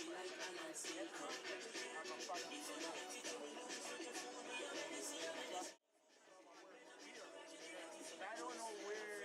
I don't know where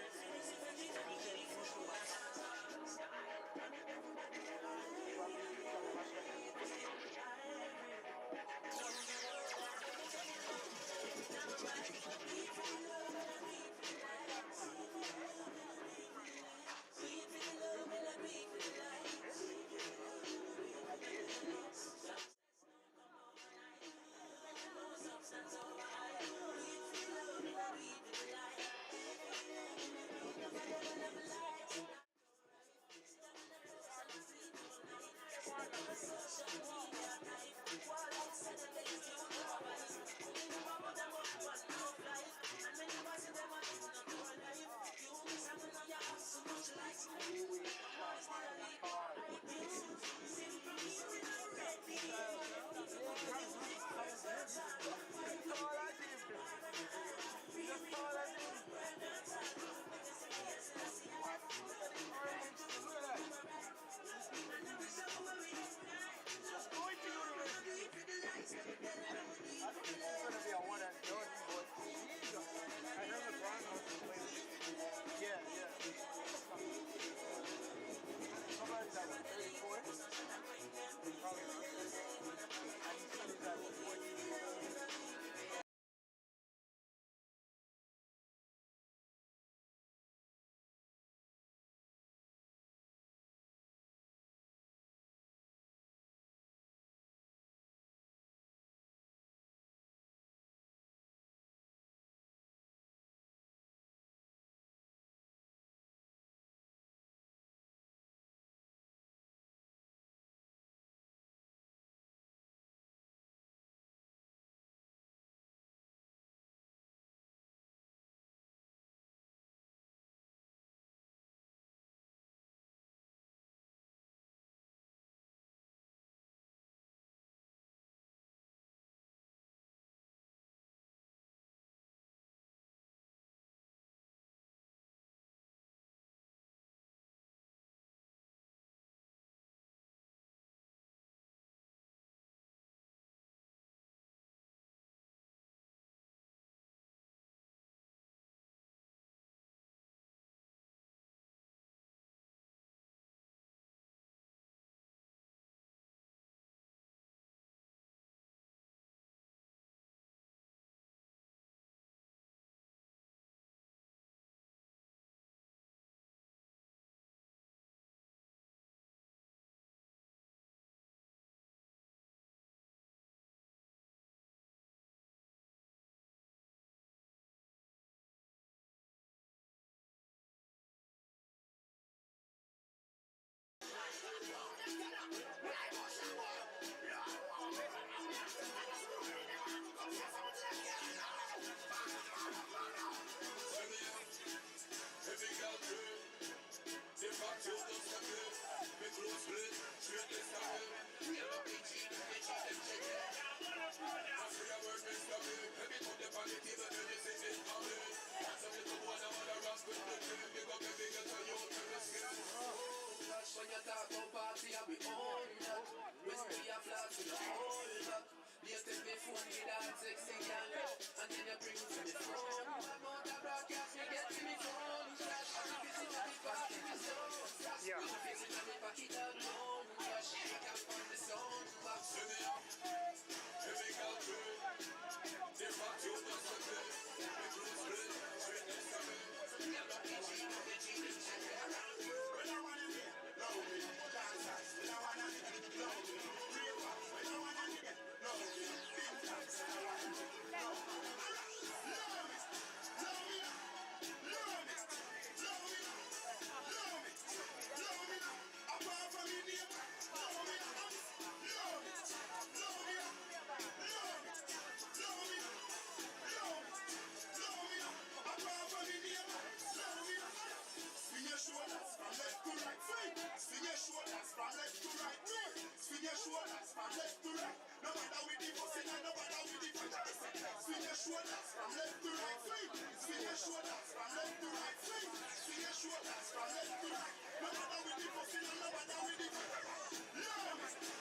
When you talk about party, I be on that. Whiskey a flat to the whole back. Latest before me that sexy young. And then you bring me to the phone. One more to broadcast, you get to me phone. I'm busy to the party, the zone. I'm busy to the pocket alone. Just shake up on the sound. Turn me up, turn me out good. They're back to the circle. Make it split, straight next to me. You're not itchy, not itchy, it's checking around. When I wanna be lonely, dancers, when I wanna be lonely, real ones, when I wanna be lonely, big times, when I wanna be lonely. Love it, love me now, love it, love me now, love it, love me now. Apart from me, neighbor, love me now, love it, love me now, love it, love me now, love it, love me now. Apart from me, neighbor, love me now. Spin your shoulders from left to right, free. Spin your shoulders from left to right, free. Spin your shoulders from left to right. No matter with the bossing and no matter with the punches. Spin your shoulders from left to right, free. Spin your shoulders from left to right, free. Spin your shoulders from left to right. No matter with the bossing and no matter with the punches. Love it,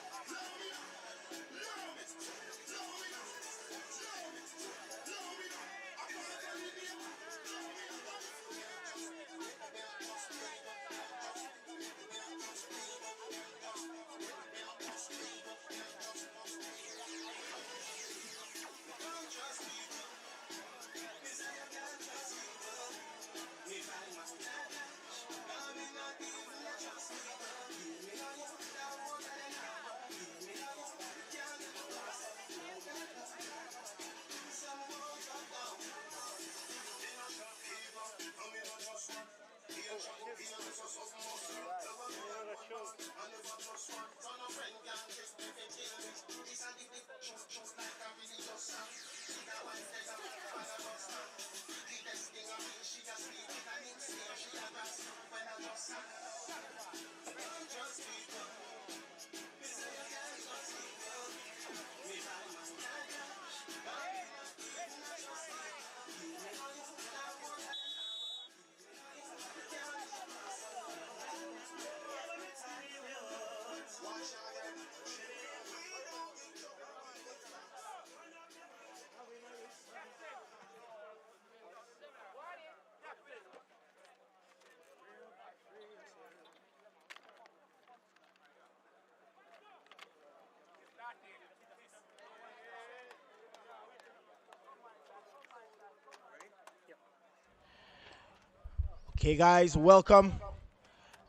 Okay, guys, welcome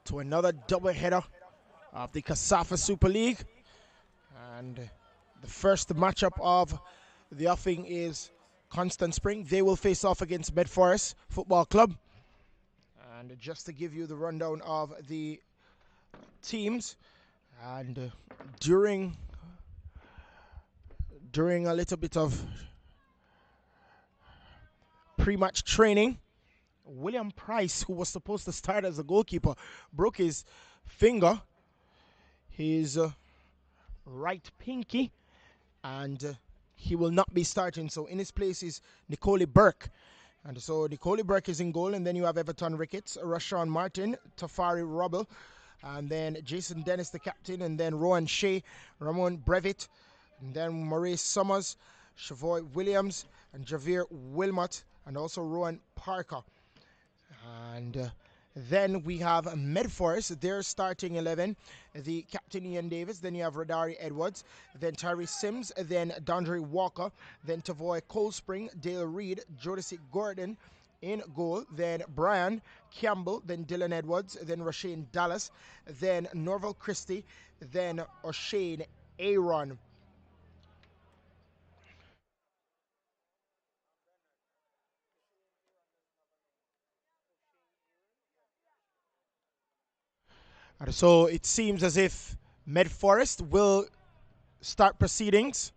to another doubleheader of the KSAFA Super League. And the first matchup of the offing is Constant Spring. They will face off against Meadforest Football Club. And just to give you the rundown of the teams, and during a little bit of pre-match training, William Price, who was supposed to start as a goalkeeper, broke his finger, his right pinky, and he will not be starting. So in his place is Nicole Burke. And so Nicole Burke is in goal, and then you have Everton Ricketts, Rashawn Martin, Tafari Rubble, and then Jason Dennis, the captain, and then Rowan Shea, Ramon Brevitt, and then Maurice Summers, Chavoy Williams, and Javier Wilmot, and also Rowan Parker. And then we have Meadforest, their starting 11, the captain Ian Davis, then you have Radari Edwards, then Tyree Sims, then Dondre Walker, then Tavoy Coldspring, Dale Reed, Jodeci Gordon in goal, then Brian Campbell, then Dylan Edwards, then Rashane Dallas, then Norval Christie, then O'Shane Aaron. And so it seems as if Meadforest will start proceedings.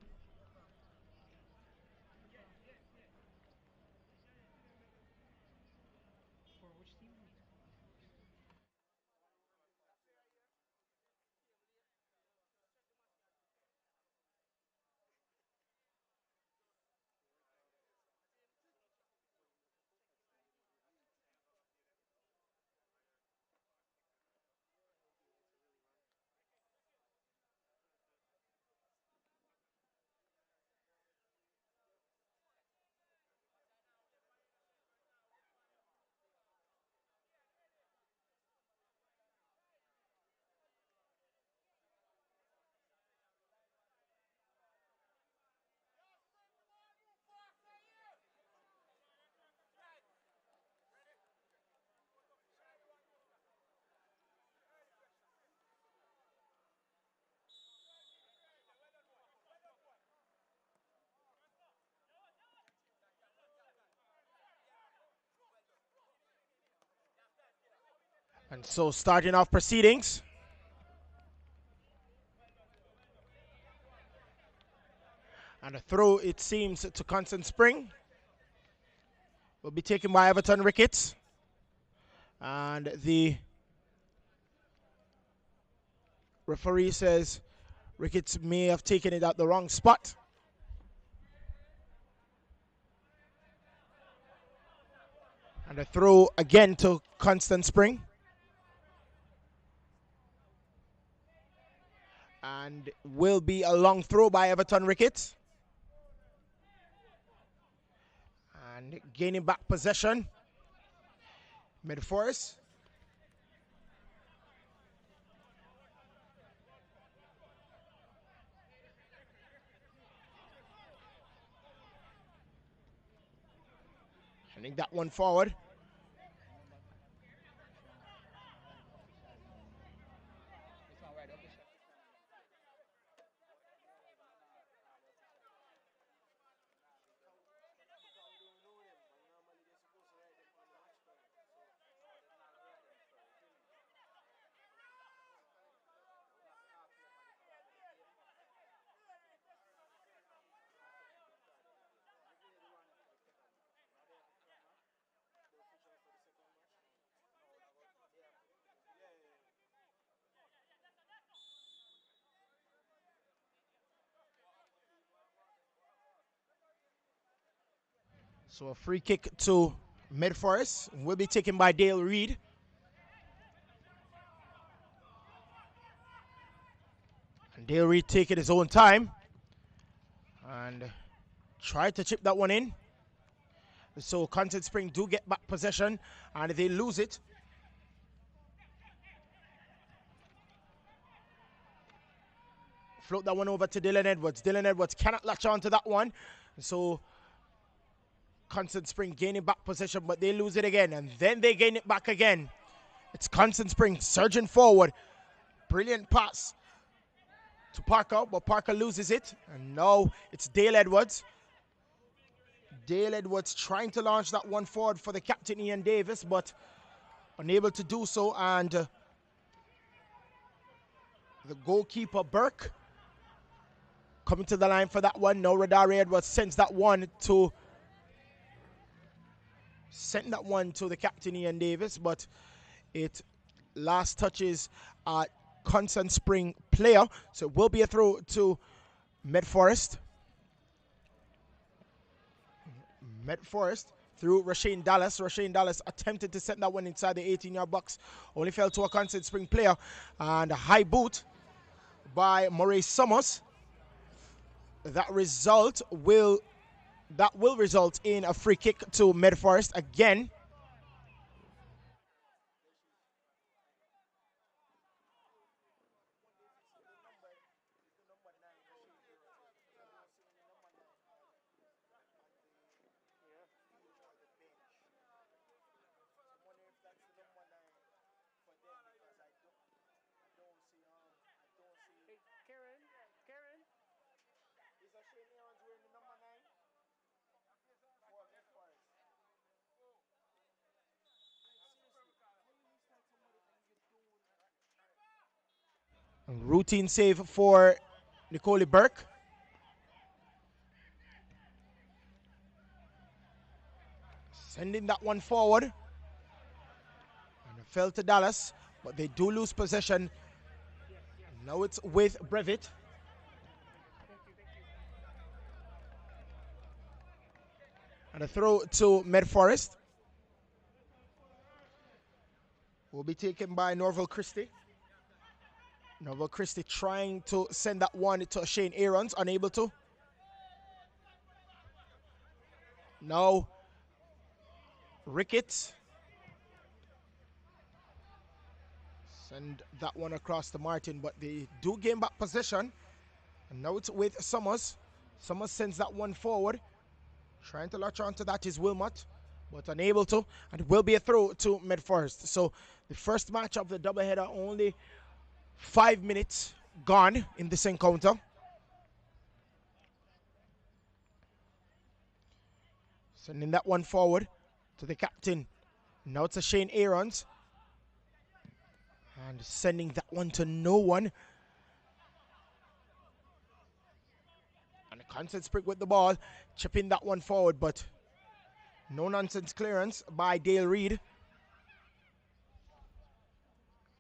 And so starting off proceedings. And a throw, it seems, to Constant Spring will be taken by Everton Ricketts. And the referee says Ricketts may have taken it at the wrong spot. And a throw again to Constant Spring. And will be a long throw by Everton Ricketts. And gaining back possession. Meadforest. Sending that one forward. So a free kick to Meadforest will be taken by Dale Reed. And Dale Reed taking his own time. And try to chip that one in. So Constant Spring do get back possession and they lose it. Float that one over to Dylan Edwards. Dylan Edwards cannot latch on to that one. So Constant Spring gaining back possession, but they lose it again, and then they gain it back again. It's Constant Spring surging forward. Brilliant pass to Parker, but Parker loses it. And now it's Dale Edwards. Dale Edwards trying to launch that one forward for the captain, Ian Davis, but unable to do so. And the goalkeeper, Burke, coming to the line for that one. Now Radari Edwards sends that one to the captain, Ian Davis, but it last touches a Constant Spring player. So it will be a throw to Meadforest. Meadforest through Rashane Dallas. Rashane Dallas attempted to send that one inside the 18-yard box. Only fell to a Constant Spring player. And a high boot by Maurice Summers. That will result in a free kick to Meadforest again. Routine save for Nicole Burke. Sending that one forward. And it fell to Dallas, but they do lose possession. Now it's with Brevitt. And a throw to Meadforest. Will be taken by Norval Christie. Norval Christie trying to send that one to Shane Aarons, unable to. Now, Ricketts. Send that one across to Martin, but they do gain back possession. And now it's with Summers. Summers sends that one forward. Trying to latch onto that is Wilmot, but unable to. And it will be a throw to Meadforest. So the first match of the doubleheader, only 5 minutes gone in this encounter. Sending that one forward to the captain. Now it's a Shane Aarons. And sending that one to no one. And a Constant Spring with the ball. Chipping that one forward, but no nonsense clearance by Dale Reed.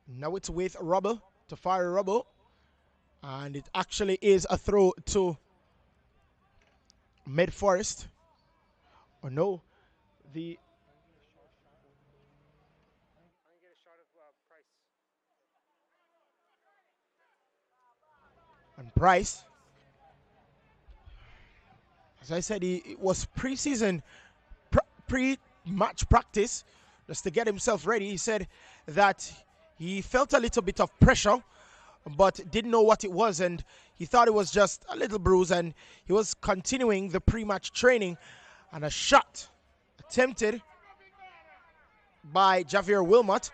Now it's with Rubble. To fire Rubble, and it actually is a throw to Meadforest. Oh no, and Price. As I said, it was pre-season, pre-match practice, just to get himself ready. He said that he felt a little bit of pressure, but didn't know what it was, and he thought it was just a little bruise, and he was continuing the pre-match training, and a shot attempted by Javier Wilmot,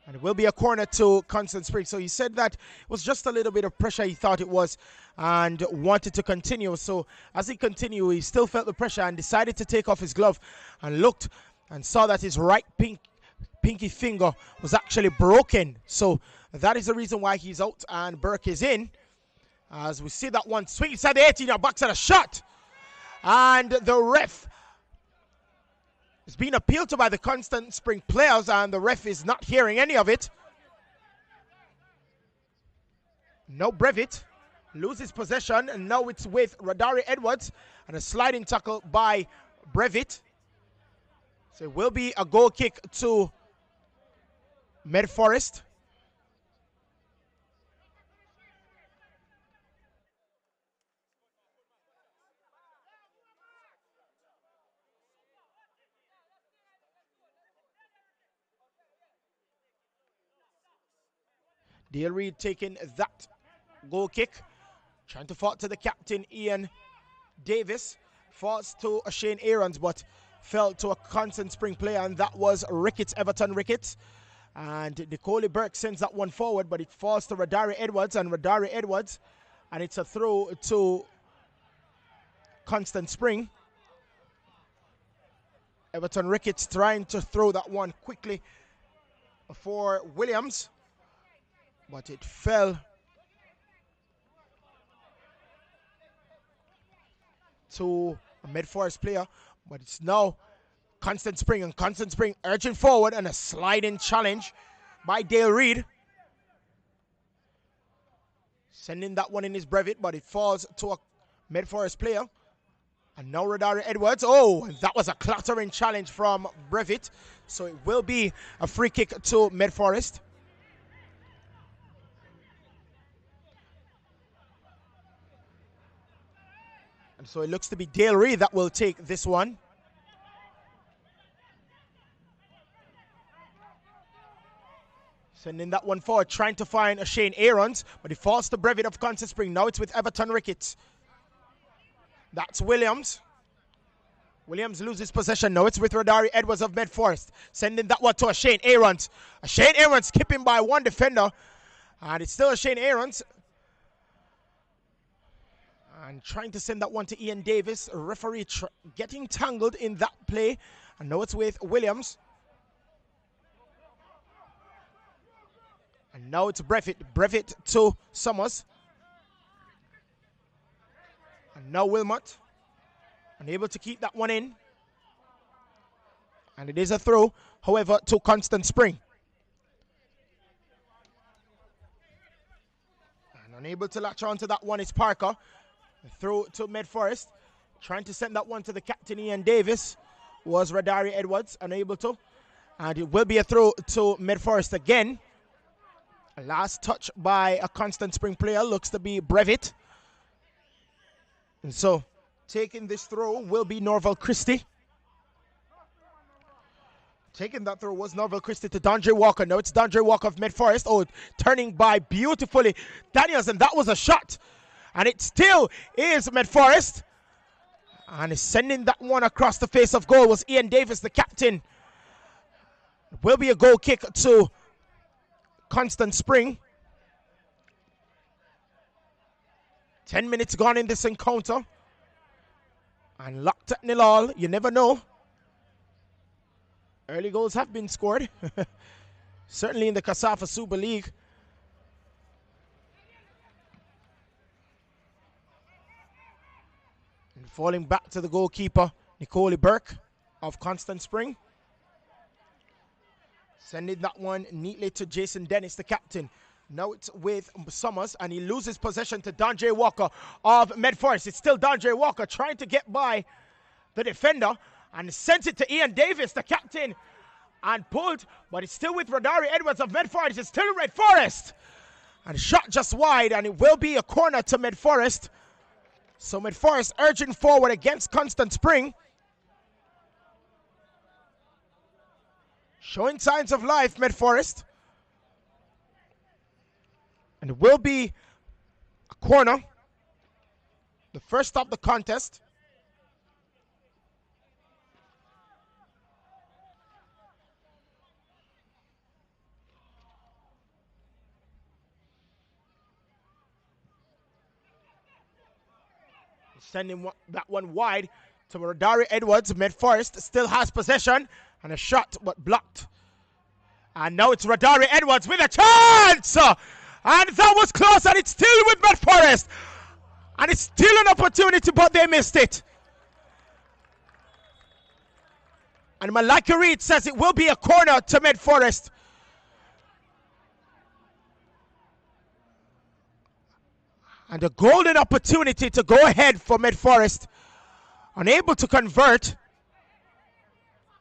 and it will be a corner to Constant Spring. So he said that it was just a little bit of pressure he thought it was, and wanted to continue. So as he continued, he still felt the pressure and decided to take off his glove, and looked and saw that his right pinky finger was actually broken. So that is the reason why he's out, and Burke is in. As we see that one swing inside the 18-yard box and a shot. And the ref is being appealed to by the Constant Spring players, and the ref is not hearing any of it. No Brevitt loses possession, and now it's with Radari Edwards, and a sliding tackle by Brevitt. So it will be a goal kick to Meadforest. Dale Reed taking that goal kick. Trying to fall to the captain, Ian Davis. Falls to a Shane Aarons, but fell to a Constant Spring player, and that was Ricketts, Everton Ricketts. And Nicole Burke sends that one forward, but it falls to Radari Edwards, and it's a throw to Constant Spring. Everton Ricketts trying to throw that one quickly for Williams, but it fell to a Meadforest player. But it's now Constant Spring, and Constant Spring urging forward, and a sliding challenge by Dale Reed. Sending that one in his brevet, but it falls to a Meadforest player. And now Radari Edwards. Oh, and that was a clattering challenge from Brevet. So it will be a free kick to Meadforest. And so it looks to be Dale Reed that will take this one. Sending that one forward, trying to find a Shane Aarons, but it falls to Brevet of Constant Spring. Now it's with Everton Ricketts. That's Williams. Williams loses possession. Now it's with Radari Edwards of Meadforest. Sending that one to a Shane Aarons. A Shane Aarons skipping by one defender. And it's still a Shane Aarons. And trying to send that one to Ian Davis. A referee getting tangled in that play. And now it's with Williams. And now it's Brevet to Summers. And now Wilmot, unable to keep that one in. And it is a throw, however, to Constant Spring. And unable to latch on to that one is Parker. The throw to Meadforest. Trying to send that one to the captain, Ian Davis, was Radari Edwards, unable to. And it will be a throw to Meadforest again. A last touch by a Constant Spring player, looks to be Brevet. And so, taking this throw will be Norval Christie. Taking that throw was Norval Christie to Dondre Walker. Now it's Dondre Walker of Meadforest. Oh, turning by beautifully. Daniels, and that was a shot. And it still is Meadforest. And sending that one across the face of goal was Ian Davis, the captain. It will be a goal kick to Constant Spring. 10 minutes gone in this encounter. And locked at 0-0. You never know. Early goals have been scored. Certainly in the KSAFA Super League. And falling back to the goalkeeper, Nicole Burke of Constant Spring. Sending that one neatly to Jason Dennis, the captain. Now it's with Summers, and he loses possession to Dondre Walker of Meadforest. It's still Dondre Walker trying to get by the defender, and sends it to Ian Davis, the captain, and pulled, but it's still with Radari Edwards of Meadforest. It's still Meadforest, and shot just wide, and it will be a corner to Meadforest. So Meadforest urging forward against Constant Spring. Showing signs of life, Meadforest. And it will be a corner. The first of the contest. Sending that one wide to Radari Edwards. Meadforest still has possession. And a shot, but blocked. And now it's Radari Edwards with a chance! And that was close, and it's still with Meadforest. And it's still an opportunity, but they missed it. And Malaki Reed says it will be a corner to Meadforest. And a golden opportunity to go ahead for Meadforest. Unable to convert.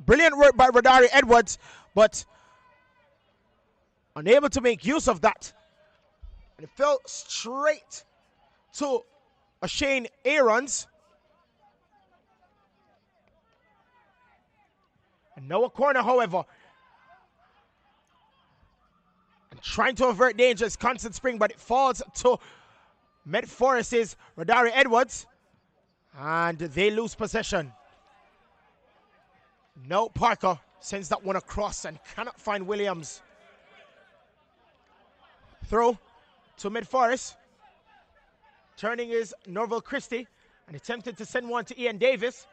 Brilliant work by Radari Edwards, but unable to make use of that. And it fell straight to a Shane Aarons. And now a corner, however. And trying to avert danger is Constant Spring, but it falls to Meadforest's Radari Edwards. And they lose possession. No, Parker sends that one across and cannot find Williams. Throw to Meadforest. Turning is Norval Christie and attempted to send one to Ian Davis.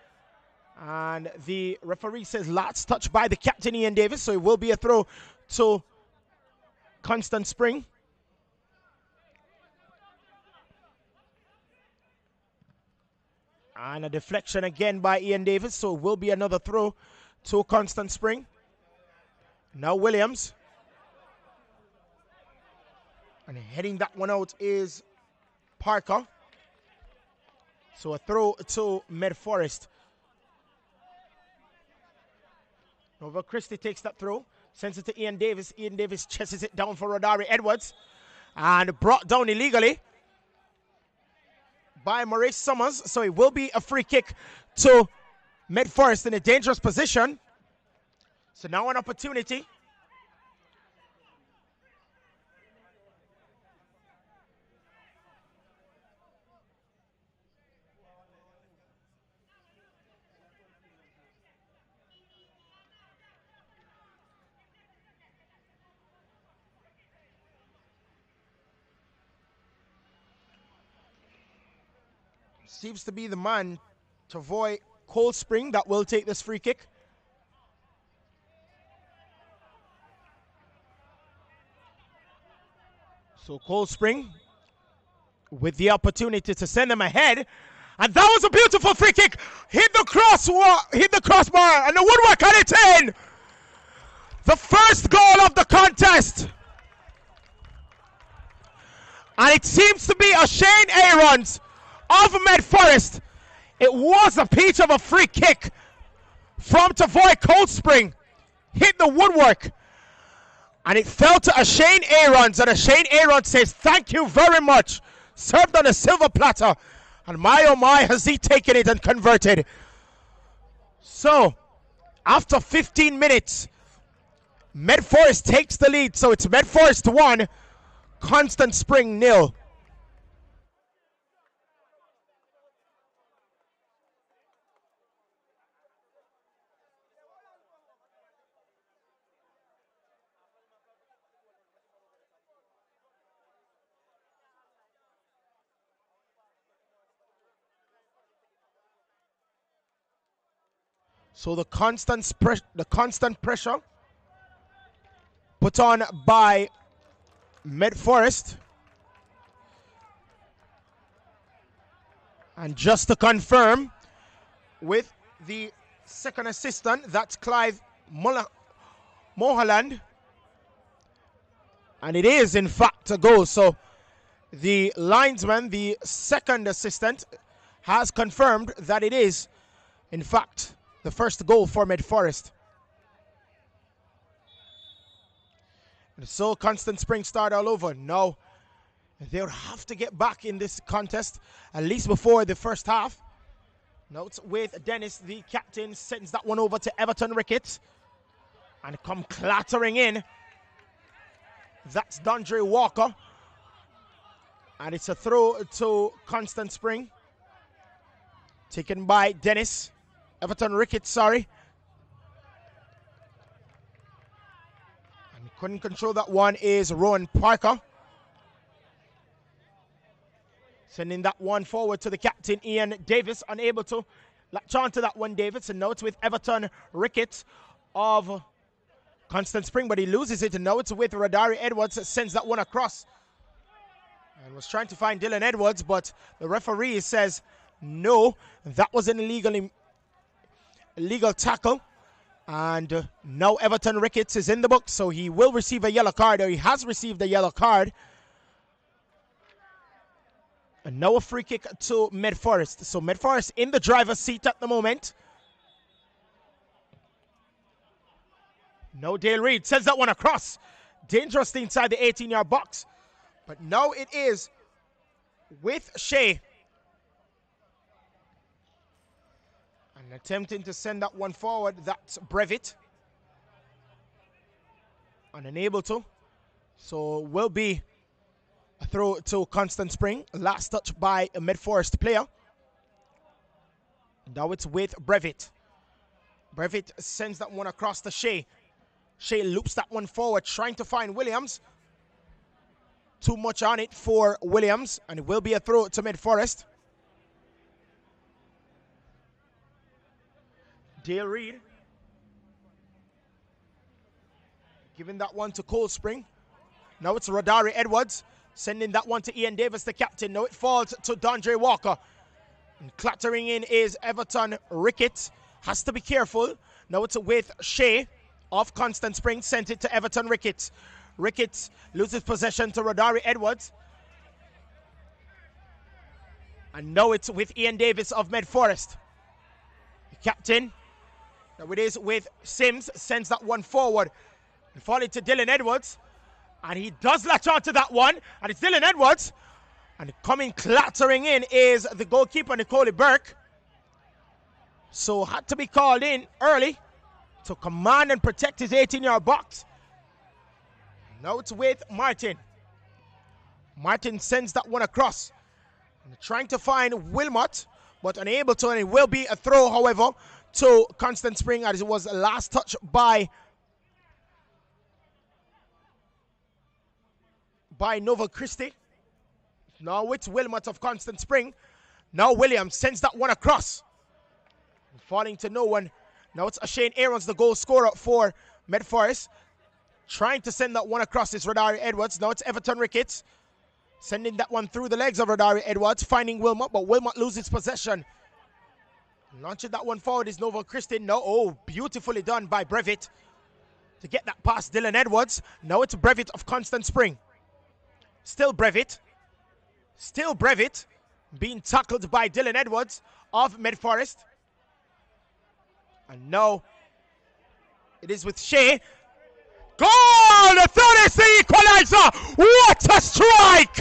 And the referee says last touch by the captain, Ian Davis. So it will be a throw to Constant Spring. And a deflection again by Ian Davis. So it will be another throw to Constant Spring. Now Williams. And heading that one out is Parker. So a throw to Meadforest. Nova Christie takes that throw. Sends it to Ian Davis. Ian Davis chases it down for Rodari Edwards. And brought down illegally by Maurice Summers. So it will be a free kick to Meadforest in a dangerous position. So now an opportunity. Seems to be the man to avoid Cold Spring that will take this free kick. So Cold Spring with the opportunity to send them ahead. And that was a beautiful free kick. Hit the crossbar, and the woodwork cut it in. The first goal of the contest. And it seems to be a Shane Aarons of Meadforest. It was a peach of a free kick from Tavoy Cold Spring. Hit the woodwork. And it fell to a Shane Aarons. And a Shane Aarons says, thank you very much. Served on a silver platter. And my oh my, has he taken it and converted. So, after 15 minutes, Meadforest takes the lead. So it's Meadforest 1, Constant Spring 0. So the constant pressure put on by Meadforest. And just to confirm with the second assistant, that's Clive Mohaland. And it is in fact a goal. So the linesman, the second assistant, has confirmed that it is in fact the first goal for Meadforest. And so Constant Spring start all over. No, they'll have to get back in this contest at least before the first half. Notes with Dennis, the captain, sends that one over to Everton Ricketts and come clattering in. That's Dondre Walker. And it's a throw to Constant Spring. Taken by Dennis. Everton Ricketts, sorry. And couldn't control that one is Rowan Parker. Sending that one forward to the captain, Ian Davis. Unable to latch on to that one, Davis. And now it's with Everton Ricketts of Constant Spring, but he loses it. And now it's with Rodari Edwards. Sends that one across. And was trying to find Dylan Edwards, but the referee says no, that was an illegal tackle. And now Everton Ricketts is in the book, so he will receive a yellow card, or he has received a yellow card. And now a free kick to Meadforest. So Meadforest in the driver's seat at the moment. No, Dale Reed sends that one across. Dangerously inside the 18-yard box. But now it is with Shea. And attempting to send that one forward, that's Brevitt. And unable to. So will be a throw to Constant Spring. Last touch by a Meadforest player. Now it's with Brevitt. Brevitt sends that one across to Shea. Shea loops that one forward, trying to find Williams. Too much on it for Williams, and it will be a throw to Meadforest. Dale Reed giving that one to Cold Spring. Now it's Rodari Edwards sending that one to Ian Davis, the captain. Now it falls to Dondre Walker. And clattering in is Everton Ricketts. Has to be careful. Now it's with Shea of Constant Spring. Sent it to Everton Ricketts. Ricketts loses possession to Rodari Edwards. And now it's with Ian Davis of Meadforest. The captain. Now it is with Sims. Sends that one forward. And falling to Dylan Edwards. And he does latch onto that one. And it's Dylan Edwards. And coming clattering in is the goalkeeper, Nicole Burke. So had to be called in early to command and protect his 18-yard box. Now it's with Martin. Martin sends that one across. And trying to find Wilmot, but unable to. And it will be a throw, however, to Constant Spring, as it was a last touch by Nova Christie. Now it's Wilmot of Constant Spring. Now Williams sends that one across. Falling to no one. Now it's Shane Aarons, the goal scorer for Meadforest. Trying to send that one across is Rodari Edwards. Now it's Everton Ricketts. Sending that one through the legs of Rodari Edwards. Finding Wilmot, but Wilmot loses possession. Launching that one forward is Nova Christie. No, oh, beautifully done by Brevitt to get that past Dylan Edwards. Now it's Brevitt of Constant Spring. Still Brevitt. Still Brevitt being tackled by Dylan Edwards of Meadforest. And now it is with Shea. Goal! The third is the equalizer! What a strike!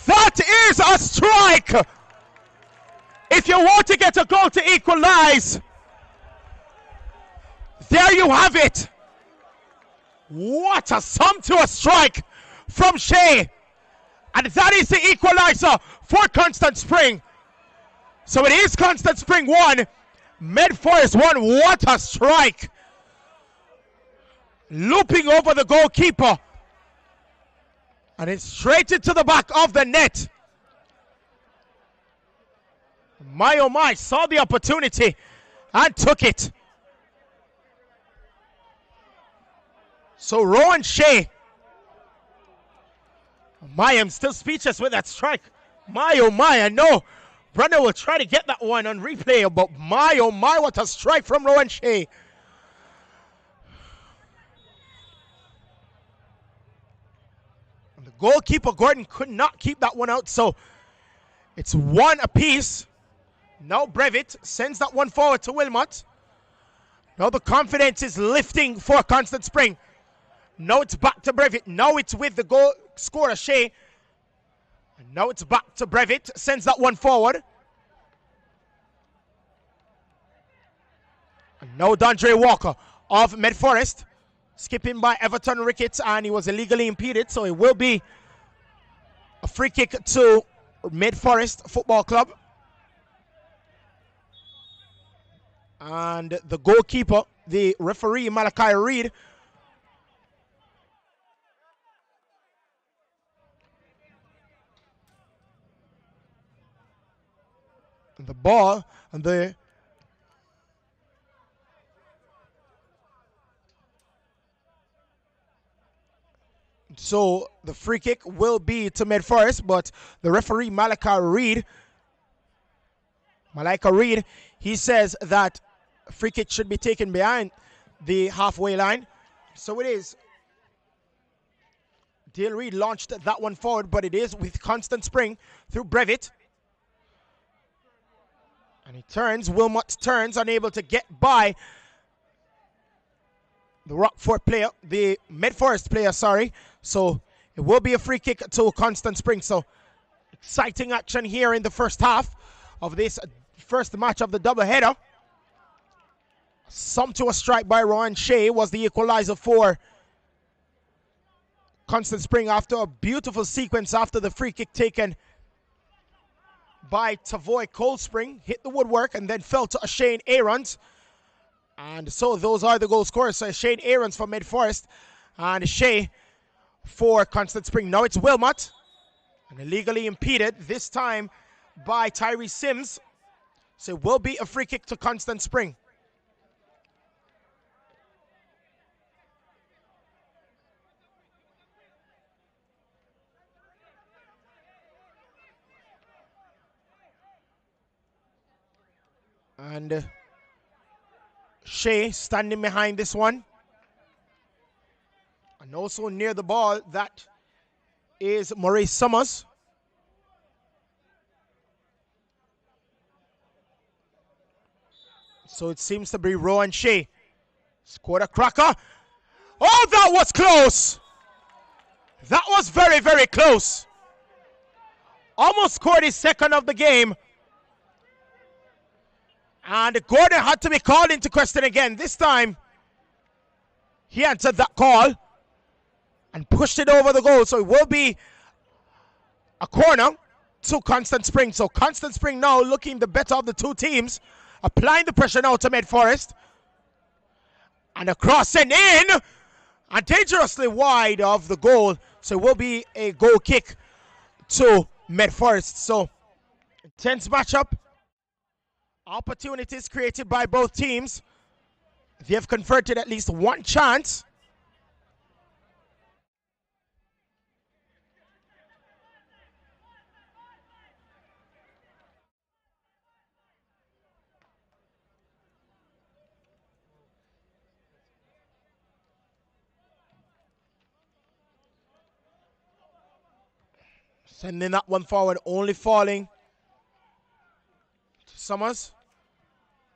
That is a strike! If you want to get a goal to equalize, there you have it. What a sumptuous strike from Shea. And that is the equalizer for Constant Spring. So it is Constant Spring 1, Meadforest 1. What a strike. Looping over the goalkeeper. And it's straight into the back of the net. My oh my, saw the opportunity and took it. So Rowan Shea. My, I'm still speechless with that strike. My oh my, I know Brenda will try to get that one on replay, but my oh my, what a strike from Rowan Shea. And the goalkeeper Gordon could not keep that one out, so it's one apiece. Now Brevitt sends that one forward to Wilmot. Now the confidence is lifting for Constant Spring. Now it's back to Brevitt. Now it's with the goal scorer Shea. And now it's back to Brevitt. Sends that one forward. And now Dondre Walker of Meadforest. Skipping by Everton Ricketts, and he was illegally impeded. So it will be a free kick to Meadforest Football Club. And the goalkeeper, the referee, Malachi Reed, the ball and the so the free kick will be to Meadforest, but the referee Malachi Reed, he says that free kick should be taken behind the halfway line. So it is. Dale Reed launched that one forward, but it is with Constant Spring through Brevitt. And he turns, Wilmot turns, unable to get by the Rockford player, the Meadforest player, sorry. So it will be a free kick to Constant Spring. So exciting action here in the first half of this first match of the doubleheader. Sumptuous strike by Rowan Shea was the equalizer for Constant Spring after a beautiful sequence after the free kick taken by Tavoy Coldspring, hit the woodwork and then fell to Shane Aarons. And so those are the goal scorers. So Shane Aarons for Meadforest and Shea for Constant Spring. Now it's Wilmot. And illegally impeded, this time by Tyree Sims. So it will be a free kick to Constant Spring. And Shea standing behind this one. And also near the ball, that is Maurice Summers. So it seems to be Rowan Shea. Scored a cracker. Oh, that was close. That was very, very close. Almost scored his second of the game. And Gordon had to be called into question again. This time, he answered that call and pushed it over the goal. So it will be a corner to Constant Spring. So Constant Spring now looking the better of the two teams. Applying the pressure now to Meadforest. And a cross and in. And dangerously wide of the goal. So it will be a goal kick to Meadforest. So intense matchup. Opportunities created by both teams. They have converted at least one chance. Sending that one forward, only falling to Summers.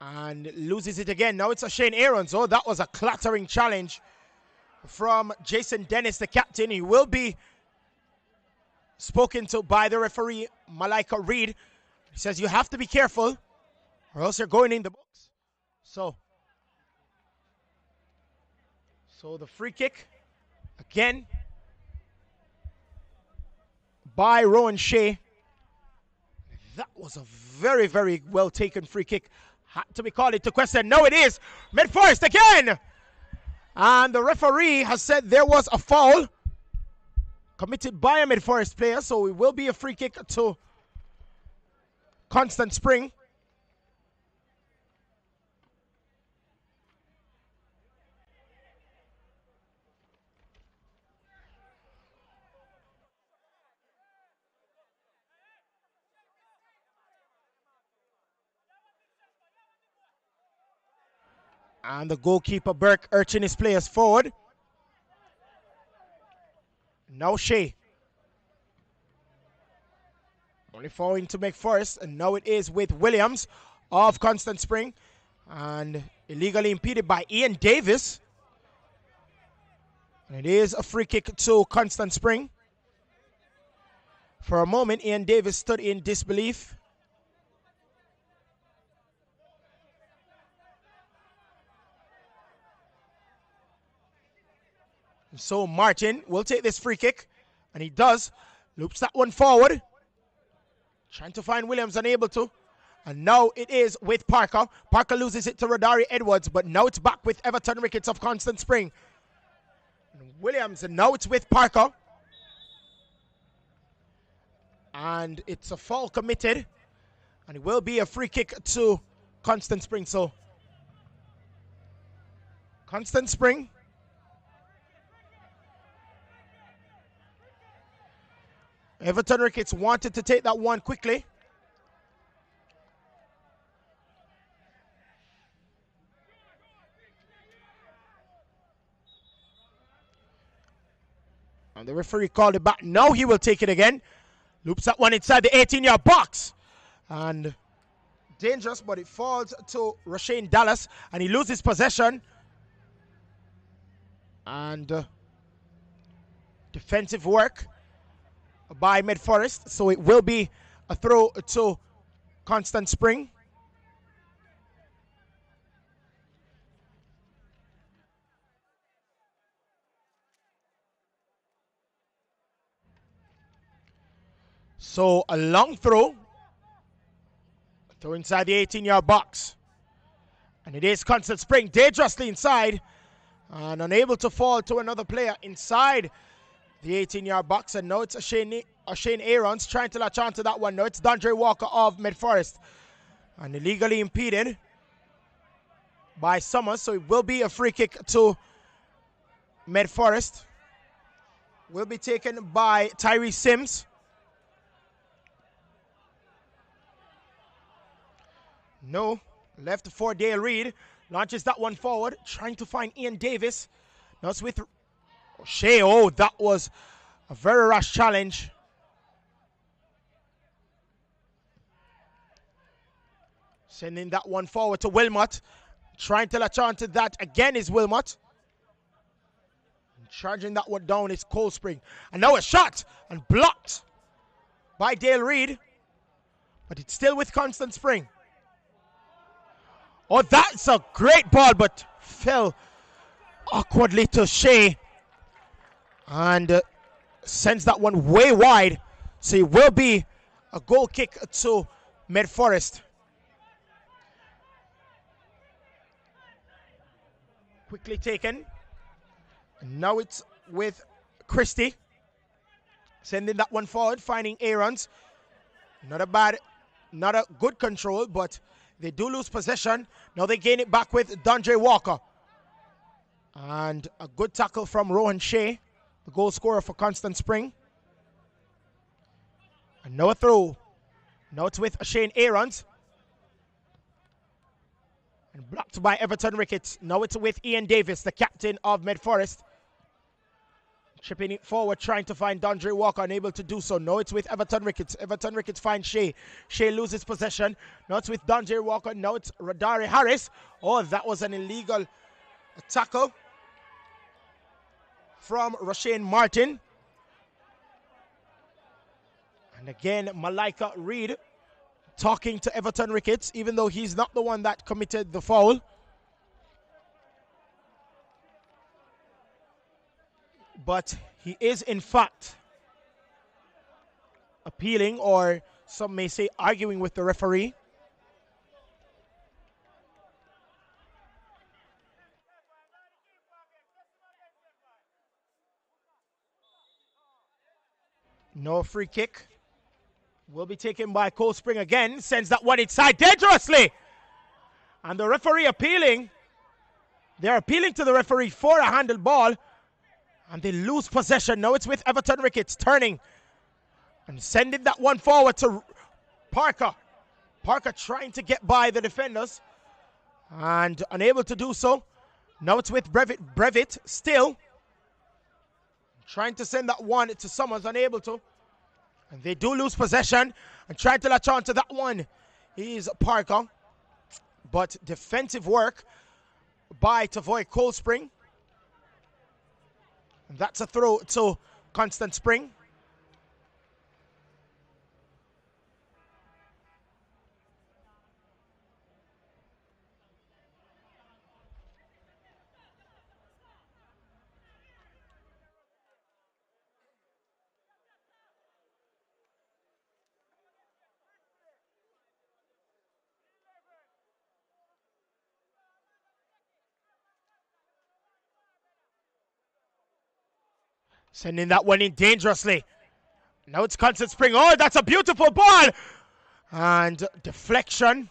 And loses it again. Now it's a Shane Aarons. Oh, that was a clattering challenge from Jason Dennis, the captain. He will be spoken to by the referee, Malika Reed. He says you have to be careful or else you're going in the books. So the free kick again by Rowan Shea. That was a very, very well taken free kick. Had to be called into question. No, it is Meadforest again. And the referee has said there was a foul committed by a Meadforest player. So it will be a free kick to Constant Spring. And the goalkeeper, Burke, urging his players forward. Now Shea. Only forward to Meadforest. And now it is with Williams of Constant Spring. And illegally impeded by Ian Davis. And it is a free kick to Constant Spring. For a moment, Ian Davis stood in disbelief. So Martin will take this free kick, and he does. Loops that one forward. Trying to find Williams, unable to. And now it is with Parker. Parker loses it to Rodari Edwards, but now it's back with Everton Ricketts of Constant Spring. And Williams, and now it's with Parker. And it's a foul committed. And it will be a free kick to Constant Spring. So Constant Spring. Everton Ricketts wanted to take that one quickly. And the referee called it back. Now he will take it again. Loops that one inside the 18-yard box. And dangerous, but it falls to Rashane Dallas. And he loses possession. And defensive work by Meadforest. So it will be a throw to Constant Spring. So a long throw To inside the 18-yard box. And it is Constant Spring dangerously inside. And unable to fall to another player inside the 18-yard box. And now it's Shane Aarons trying to latch on to that one. Now it's Dondre Walker of Meadforest. And illegally impeded by Summers. So it will be a free kick to Meadforest. Will be taken by Tyree Sims. No. Left for Dale Reed. Launches that one forward. Trying to find Ian Davis. Now it's with Shea. Oh, that was a very rash challenge. Sending that one forward to Wilmot. Trying to latch on to that again is Wilmot. Charging that one down is Cold Spring. And now a shot and blocked by Dale Reed. But it's still with Constant Spring. Oh, that's a great ball, but fell awkwardly to Shea. And sends that one way wide. So it will be a goal kick to Meadforest. Quickly taken. And now it's with Christie. Sending that one forward, finding Aarons. Not a good control, but they do lose possession. Now they gain it back with Dondre Walker. And a good tackle from Rohan Shea, the goal scorer for Constant Spring. And now a throw. Now it's with Shane Aarons. And blocked by Everton Ricketts. Now it's with Ian Davis, the captain of Meadforest. Chipping it forward, trying to find Dondre Walker, unable to do so. Now it's with Everton Ricketts. Everton Ricketts finds Shea. Shea loses possession. Now it's with Dondre Walker. Now it's Radari Harris. Oh, that was an illegal tackle from Rashane Martin. And again, Malika Reed talking to Everton Ricketts, even though he's not the one that committed the foul. But he is, in fact, appealing, or some may say arguing with the referee. No free kick. Will be taken by Cold Spring again. Sends that one inside dangerously. And the referee appealing. They're appealing to the referee for a handled ball. And they lose possession. Now it's with Everton Ricketts turning and sending that one forward to Parker. Parker trying to get by the defenders and unable to do so. Now it's with Brevitt still trying to send that one to Summers, unable to. And they do lose possession and trying to latch on to that one. He's Parker. But defensive work by Tavoy Cold Spring. And that's a throw to Constant Spring. Sending that one in dangerously. Now it's Constant Spring. Oh, that's a beautiful ball. And deflection.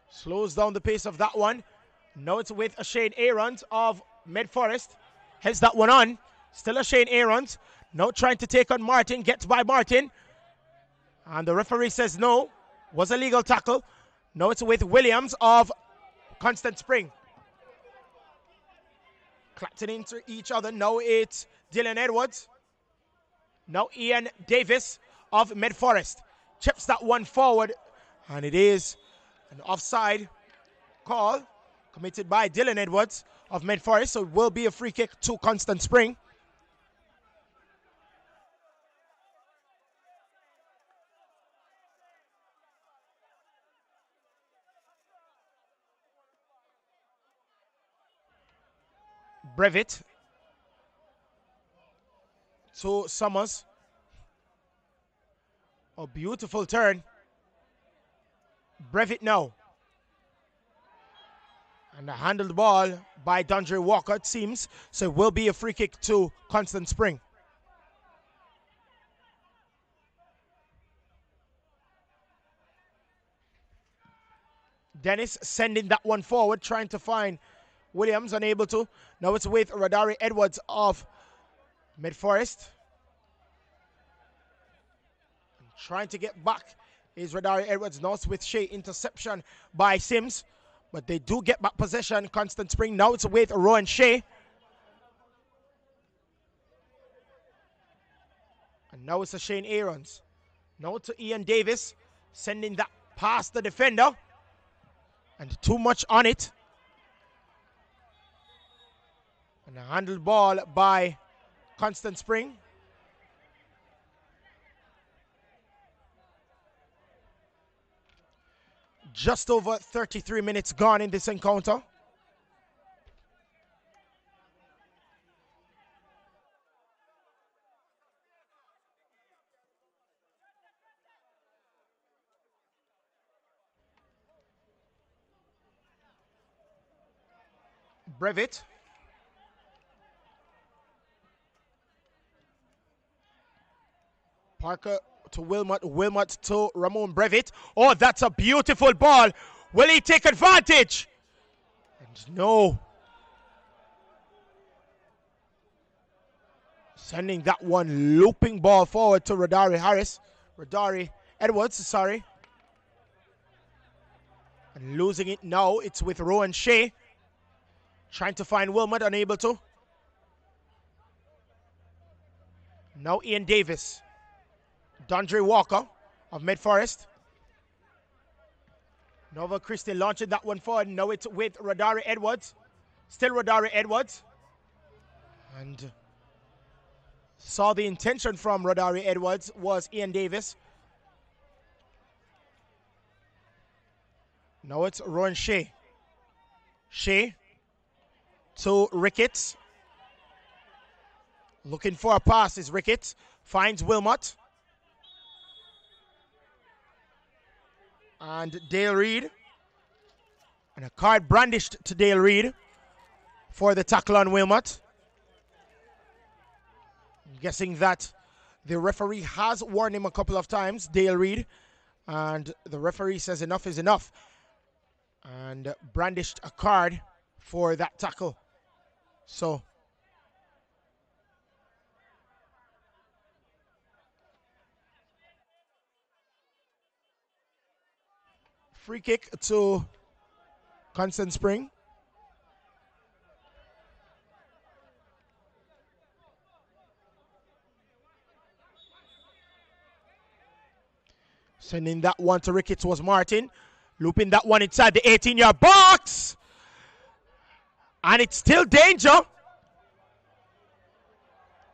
Slows down the pace of that one. Now it's with Shane Aarons of Meadforest. Heads that one on. Still a Shane Aarons. Now trying to take on Martin. Gets by Martin. And the referee says no. Was a legal tackle. Now it's with Williams of Constant Spring. Clapped into each other. Now it's Dylan Edwards. Now Ian Davis of Meadforest. Chips that one forward. And it is an offside call committed by Dylan Edwards of Meadforest. So it will be a free kick to Constant Spring. Brevitt to Summers. A beautiful turn. Brevitt now. And a handled ball by Dondre Walker, it seems. So it will be a free kick to Constant Spring. Dennis sending that one forward, trying to find Williams, unable to. Now it's with Radari Edwards of Meadforest. Trying to get back is Radari Edwards. Now it's with Shea. Interception by Sims. But they do get back possession. Constant Spring. Now it's with Rowan Shea. And now it's a Shane Aarons. Now to Ian Davis. Sending that past the defender. And too much on it. And a handled ball by Constant Spring. Just over 33 minutes gone in this encounter. Brevitt. Parker to Wilmot. Wilmot to Ramon Brevitt. Oh, that's a beautiful ball. Will he take advantage? And no. Sending that one looping ball forward to Radari Edwards, sorry. And losing it now. It's with Rowan Shea. Trying to find Wilmot, unable to. Now Ian Davis. Dondre Walker of Meadforest. Nova Christie launching that one forward. Now it's with Radari Edwards. Still Radari Edwards. And saw the intention from Radari Edwards was Ian Davis. Now it's Rowan Shea. Shea to Ricketts. Looking for a pass is Ricketts. Finds Wilmot. And Dale Reed. And a card brandished to Dale Reed for the tackle on Wilmot. I'm guessing that the referee has warned him a couple of times, Dale Reed. And the referee says enough is enough. And brandished a card for that tackle. So free kick to Constant Spring. Sending that one to Ricketts was Martin. Looping that one inside the 18-yard box. And it's still danger.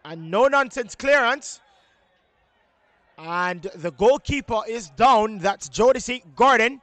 And no nonsense clearance. And the goalkeeper is down. That's Jodeci Gordon.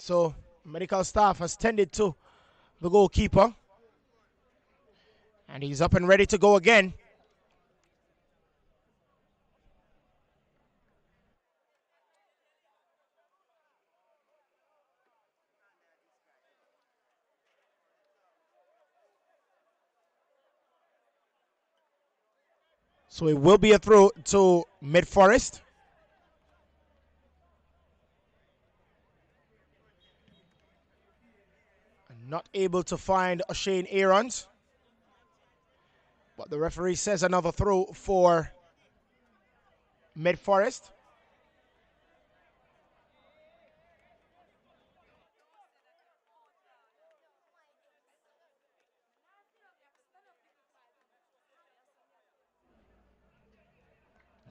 So medical staff has tended to the goalkeeper. And he's up and ready to go again. So it will be a throw to Meadforest. Not able to find Shane Aarons. But the referee says another throw for Meadforest.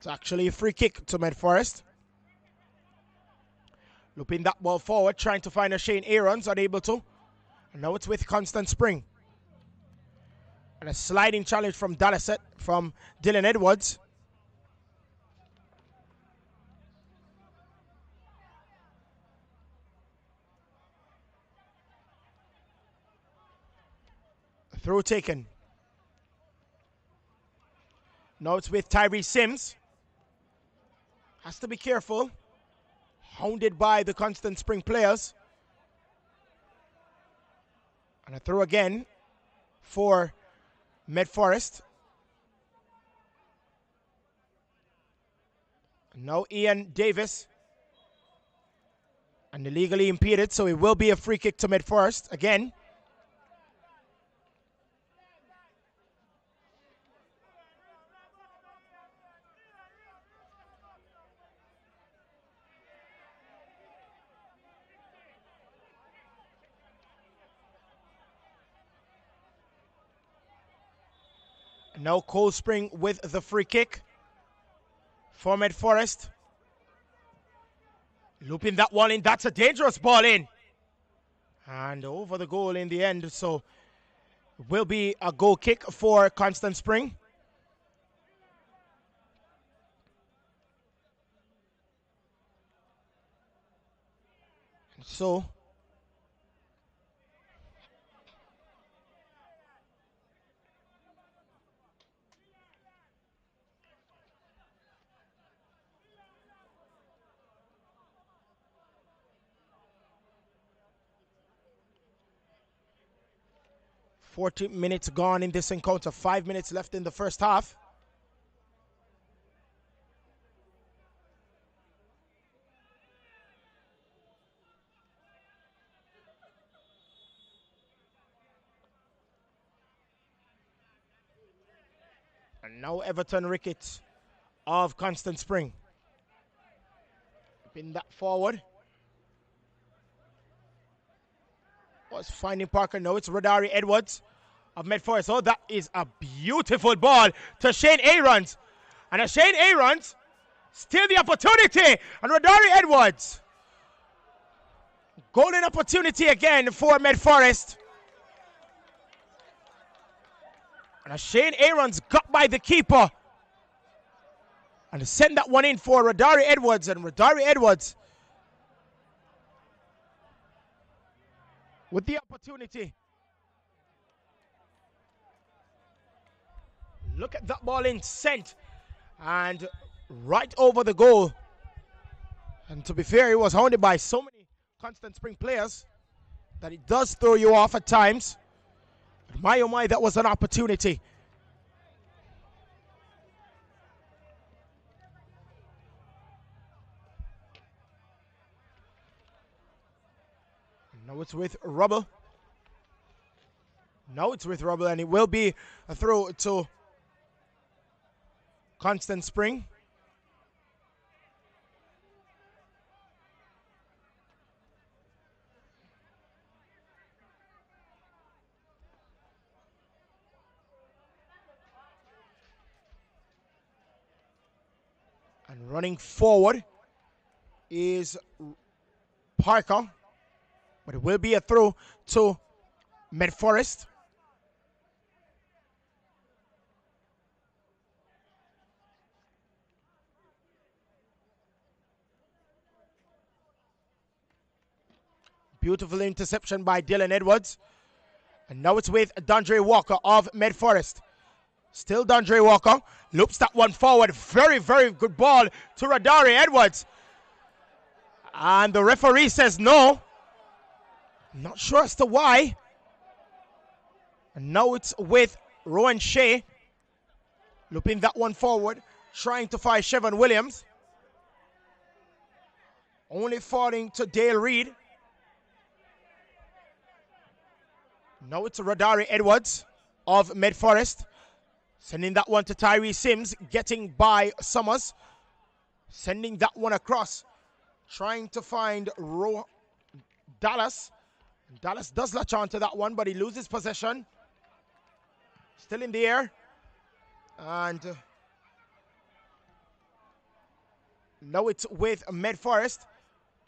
It's actually a free kick to Meadforest. Looping that ball forward, trying to find a Shane Aarons, unable to. And now it's with Constant Spring. And a sliding challenge from from Dylan Edwards. Throw taken. Now it's with Tyree Sims. Has to be careful. Hounded by the Constant Spring players. And a throw again for Meadforest. Now Ian Davis. And illegally impeded, so it will be a free kick to Meadforest again. Now Cold Spring with the free kick for Meadforest. Looping that one in. That's a dangerous ball in. And over the goal in the end. So it will be a goal kick for Constant Spring. So ,40 minutes gone in this encounter. 5 minutes left in the first half. And now Everton Ricketts of Constant Spring. Pin that forward. Was finding Parker. No, it's Rodari Edwards of Meadforest. Oh, that is a beautiful ball to Shane Aarons. And Shane Aarons, still the opportunity. And Rodari Edwards. Golden opportunity again for Meadforest. And Shane Aarons got by the keeper. And send that one in for Rodari Edwards. And Rodari Edwards with the opportunity. Look at that ball in, sent. And right over the goal. And to be fair, he was hounded by so many Constant Spring players that it does throw you off at times. But my oh my, that was an opportunity. Now it's with Rubble. Now it's with Rubble, and it will be a throw to Constant Spring. And running forward is Parker. But it will be a throw to Meadforest. Beautiful interception by Dylan Edwards. And now it's with Dondre Walker of Meadforest. Still Dondre Walker. Loops that one forward. Very, very good ball to Rodari Edwards. And the referee says no. Not sure as to why. And now it's with Rowan Shea. Looping that one forward, trying to find Chevon Williams. Only falling to Dale Reed. Now it's Radari Edwards of Meadforest. Sending that one to Tyree Sims, getting by Summers. Sending that one across. Trying to find Dallas. Dallas does latch on to that one, but he loses possession. Still in the air. And now it's with Meadforest.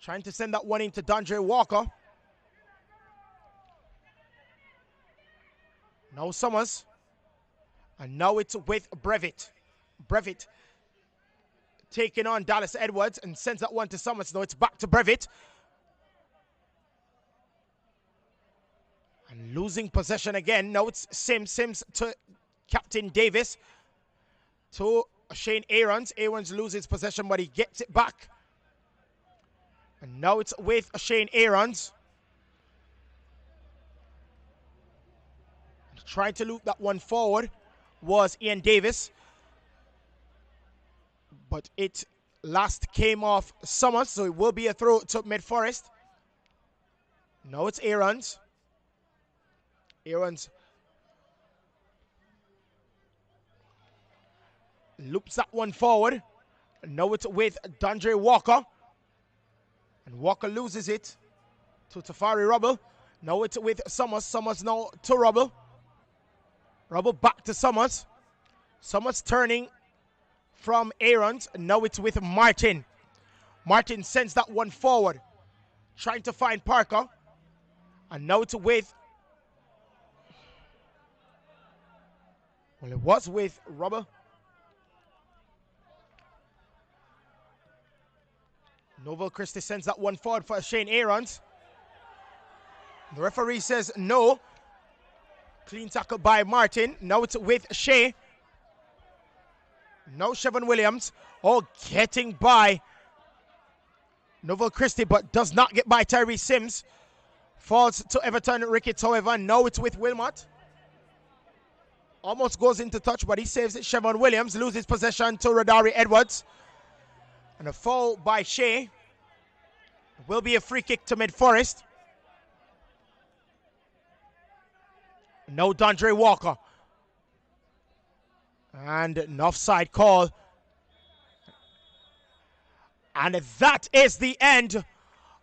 Trying to send that one into Dondre Walker. Now Summers. And now it's with Brevitt. Brevitt taking on Dallas Edwards and sends that one to Summers. Now it's back to Brevitt. And losing possession again. Now it's Sims. Sims to Captain Davis. To Shane Aarons. Aarons loses possession, but he gets it back. And now it's with Shane Aarons. Trying to loop that one forward was Ian Davis. But it last came off Summers, so it will be a throw to Meadforest. Now it's Aarons. Aarons loops that one forward. Now it's with Dondre Walker. And Walker loses it to Tafari Rubble. Now it's with Summers. Summers now to Rubble. Rubble back to Summers. Summers turning from Aarons. Now it's with Martin. Martin sends that one forward. Trying to find Parker. And now it's with... Well, it was with Rubble. Novel Christie sends that one forward for Shane Aarons. The referee says no. Clean tackle by Martin. Now it's with Shea. Now Chevon Williams. Oh, getting by Novel Christie, but does not get by Tyree Sims. Falls to Everton Ricketts, however. Now it's with Wilmot. Almost goes into touch, but he saves it. Chevon Williams loses possession to Radari Edwards. And a foul by Shea. Will be a free kick to Meadforest. No Dondre Walker. And an offside call. And that is the end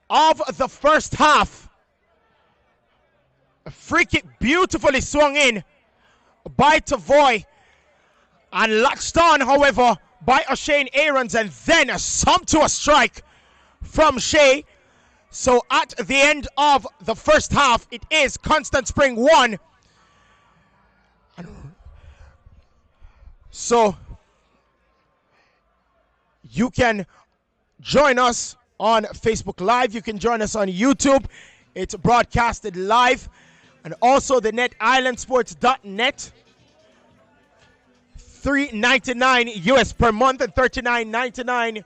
of the first half. A free kick beautifully swung in by Tavoy. And latched on, however, by Shane Aarons. And then a sumptuous strike from Shea. So at the end of the first half, it is Constant Spring 1. So you can join us on Facebook Live. You can join us on YouTube. It's broadcasted live. And also the netislandsports.net. $3.99 US per month and $39.99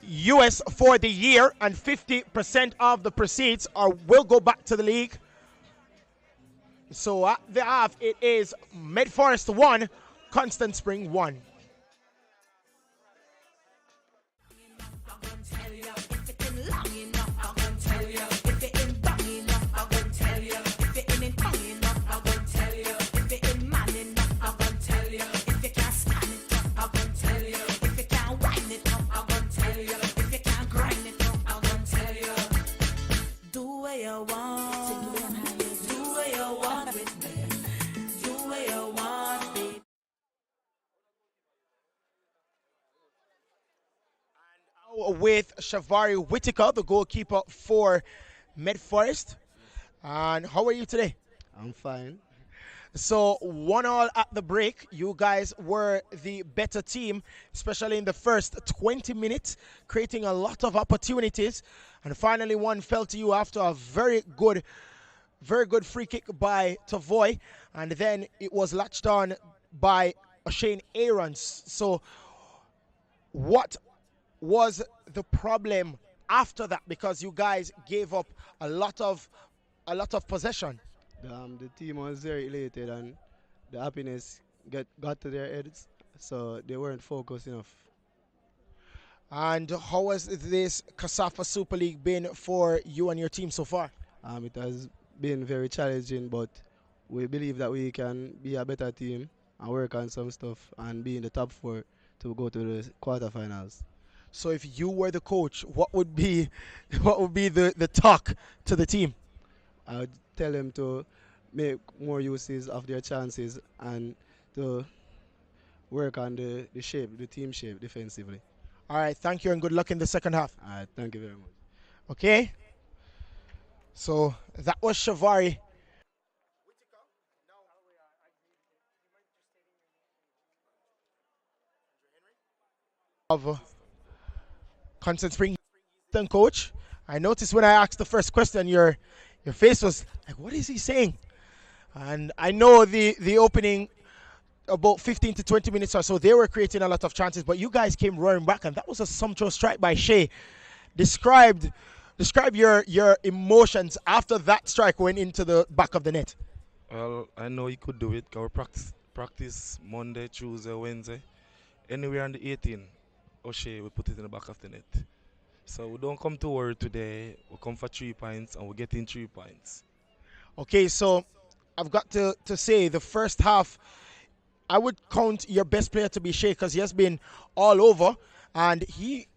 US for the year. And 50% of the proceeds will go back to the league. So at the half, it is Meadforest 1, Constant Spring 1. With Shavari Whitaker, the goalkeeper for Meadforest. And how are you today? I'm fine. So 1-1 at the break. You guys were the better team, especially in the first 20 minutes, creating a lot of opportunities. And finally one fell to you after a very good free kick by Tavoy. And then it was latched on by Shane Aarons. So what was the problem after that? Because you guys gave up a lot of possession. The team was very elated and the happiness got to their heads, so they weren't focused enough. And how has this KSAFA Super League been for you and your team so far? It has been very challenging, but we believe that we can be a better team and work on some stuff and be in the top four to go to the quarterfinals. So if you were the coach, what would be what would be the talk to the team? I would tell them to make more uses of their chances and to work on the shape, the team shape defensively. All right, thank you and good luck in the second half. All right, thank you very much. Okay? So that was Shavari. Of Constant Spring coach. I noticed when I asked the first question, your face was like, "What is he saying?" And I know the opening about 15 to 20 minutes or so, they were creating a lot of chances, but you guys came roaring back, and that was a sumptuous strike by Shea. Describe your emotions after that strike went into the back of the net. Well, I know he could do it. 'Cause we practice Monday, Tuesday, Wednesday. Anywhere on the 18, O'Shea, we put it in the back of the net. So we don't come to work today. We come for 3 points and we get in 3 points. Okay, so I've got to say the first half, I would count your best player to be Shea because he has been all over, and he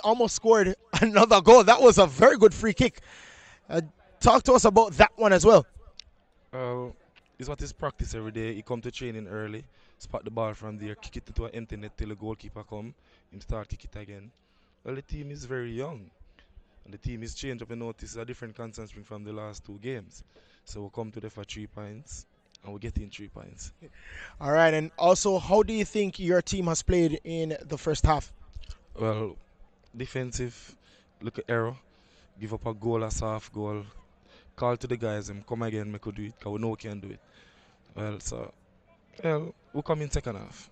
almost scored another goal. That was a very good free kick. Talk to us about that one as well. It's what is practice every day. He come to training early, spot the ball from there, kick it into an empty net till the goalkeeper come, him start kick it again. Well, the team is very young, and the team is changed up. You notice a different Constant Spring from the last 2 games. So we come to there for 3 points, and we get in 3 points. All right, and also, how do you think your team has played in the first half? Well, defensive, look at error, give up a goal, a soft goal, call to the guys, and come again, we could do it, because we know we can do it. Well, we come in second half.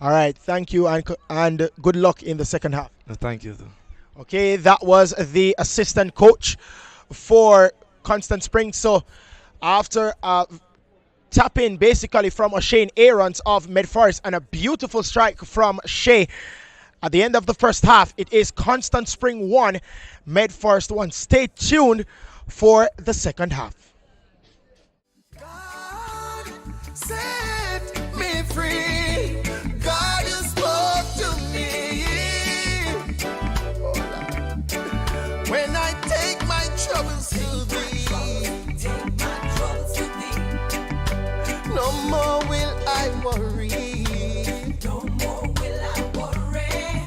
All right, thank you, and good luck in the second half. Thank you. Too. Okay, that was the assistant coach for Constant Spring. So after tap in basically from O'Shane Aarons of Meadforest and a beautiful strike from Shea at the end of the first half, it is Constant Spring 1, Meadforest 1. Stay tuned for the second half. God set me free. God, you spoke to me. When I take my troubles to thee, no more will I worry. No more will I worry.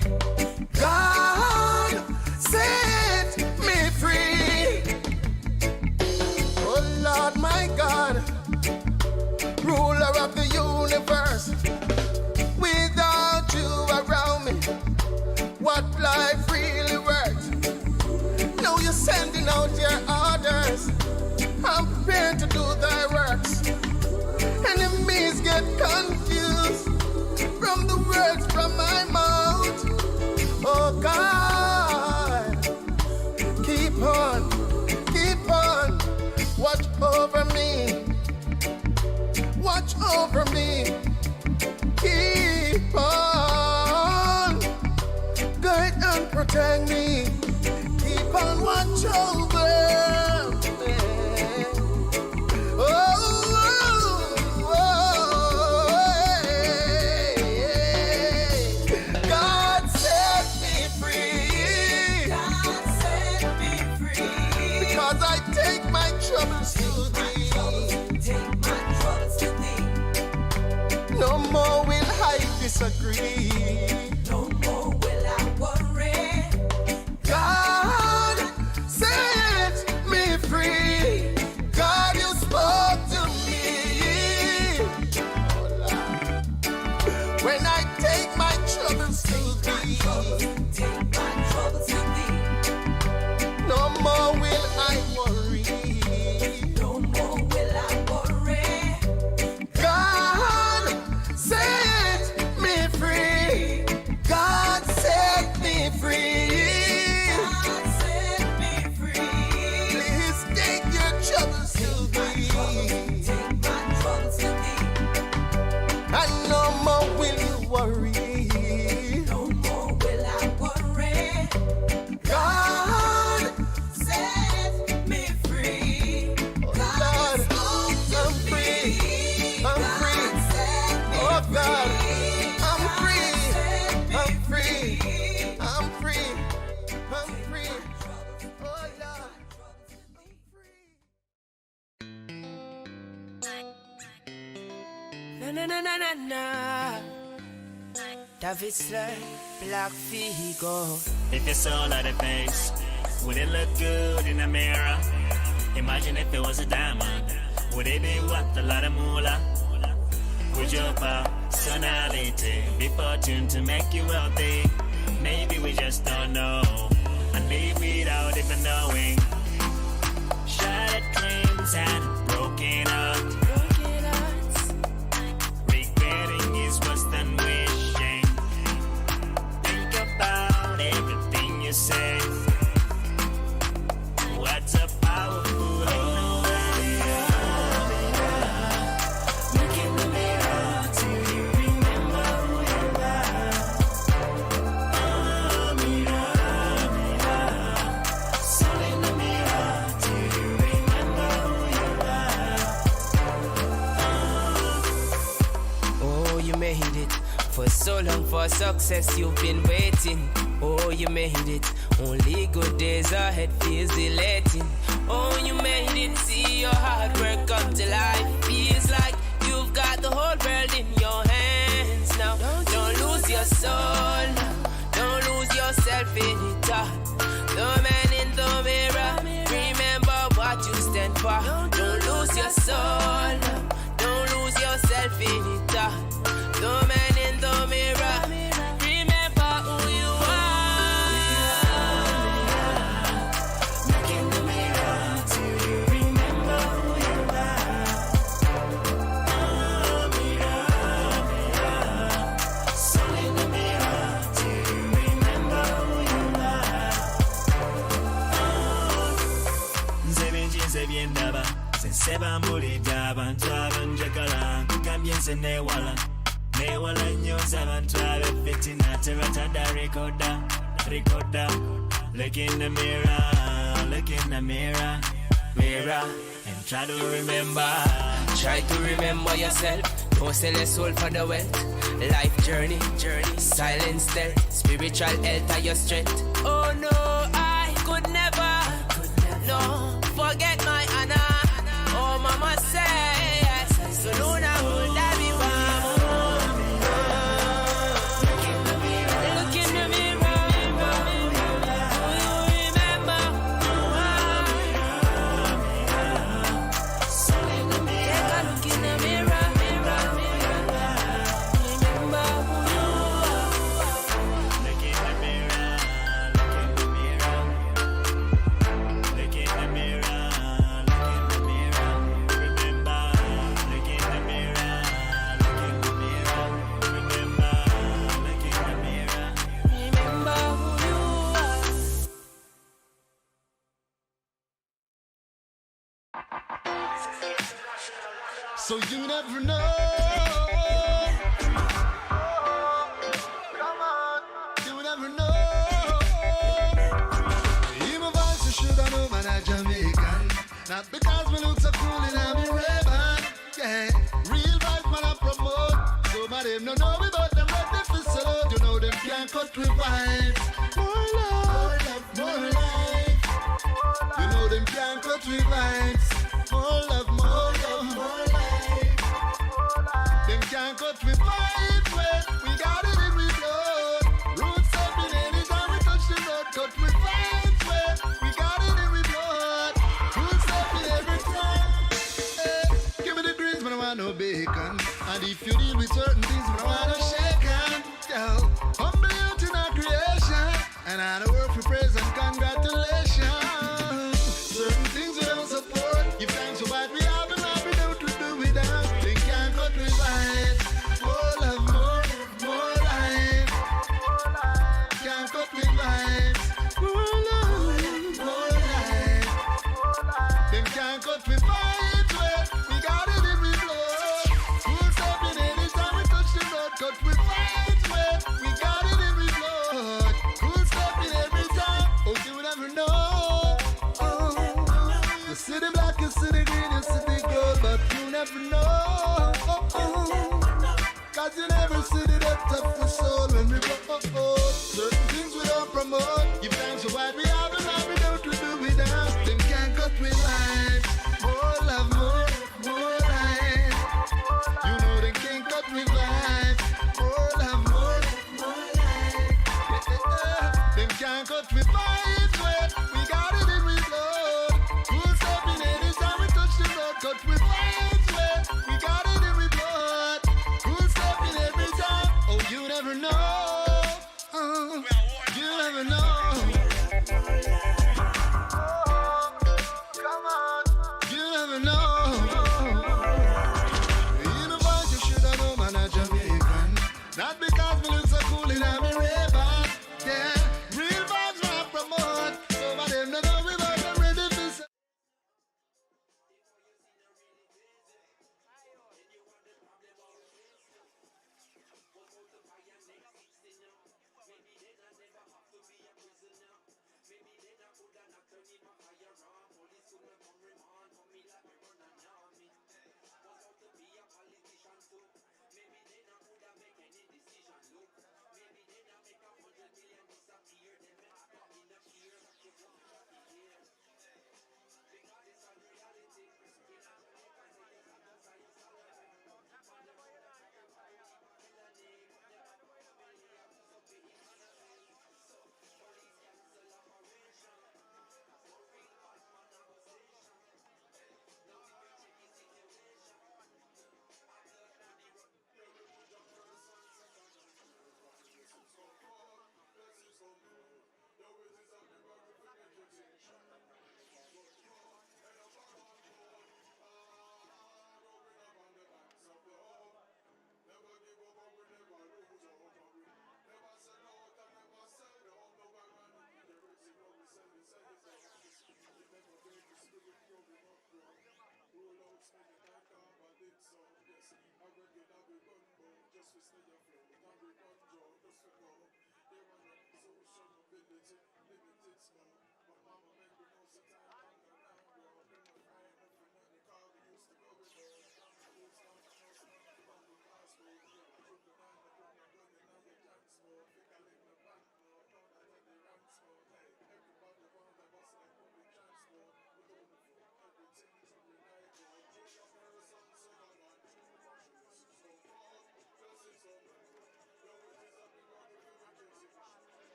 God set me free. Oh Lord, my God, ruler of the universe. Without you around me, what life really worth? Now you're sending out your orders. I'm prepared to do thy works. Enemies get confused from the words from my mouth. Oh God, keep on, watch over me, watch over me, keep on, guide and protect me, keep on watch over me. God set me free. God set me free. Because I take my troubles to thee. Take my troubles to thee. No more will I disagree. No more will I worry. God set me free. God, you spoke to me. When I take my troubles to thee, no more will I worry. No more will I worry. God set me free. na na na na na. David Slur, Black Figo. If you saw that face, would it look good in the mirror? Imagine if it was a diamond. Would it be worth a lot of moolah? Would your personality be fortune to make you wealthy? Maybe we just don't know, and live without even knowing. Shattered dreams and broken hearts. Regretting is worse than wishing. Think about everything you say. What's a powerful hope? Look in the mirror till you remember who you are. Oh, mirror, mirror. Soul in the mirror till you remember who you are. Oh, you made it. For so long for success you've been waiting. Oh, you made it. Only good days ahead feels elating. Oh, you made it. See your hard work come to life. Feels like you've got the whole world in your hands now. Don't lose your soul. Don't lose yourself in it. The man in the mirror. Remember what you stand for. Don't lose your soul. Don't lose yourself in it. The man in the mirror. Remember who you are. Look in the mirror till you remember who you are. Oh, mirror, mirror. Soul in the mirror till you remember who you are. Nze bien daba, se seba muri daba, ntwaba njagala, kugambye nze newala. Newala nnyo abantu ab'effettina tebatadda rekoda. Look in the mirror, mirror, and try to remember. Try to remember yourself. Don't sell your soul for the wealth. Life journey, silent stealth. Spiritual health are your strength. Oh no, I could never, no, forget my honor. Oh mama says, so Luna will die be So you never know. Come on, you never know. Hear my voice, you should have known I'm Jamaican. Not because we look so cool and I'm in Ray-Ban. Yeah, real vibes man I promote. So my them don't know me, but them ready for salute. You know them can't cut with vibes. More love, more life. You know them can't cut with vibes. More love, more love, more life. Them can't cut with vibes, well, we got it in we blood. Roots up in anytime we touch the road. Cut with vibes, well, we got it in we blood. Roots up in every time. Hey, give me the greens, but I want no bacon. And if you deal with certain things, but I want no shaken. Yo, humble youth in our creation. And I don't work for praise and congratulations. Certain things we don't support. Give thanks for what we have and what we don't to do without. They can't cut with vibes. More love, more life. Can't cut with vibes. More love, more life. Them can't cut with vibes. Well, we got it in we blood. Full step in anytime we touch the road. Cut with vibes. Well, we got it in we blood. Full step in every time. Oh, you never know. You see the black, you see the green, you see the gold, but you never know. Cause you never see the depth of the soul when we go. Certain things we don't promote. Give thanks for what we have and what we don't to do without. Them can't cut with life. More love, more life. You know they can't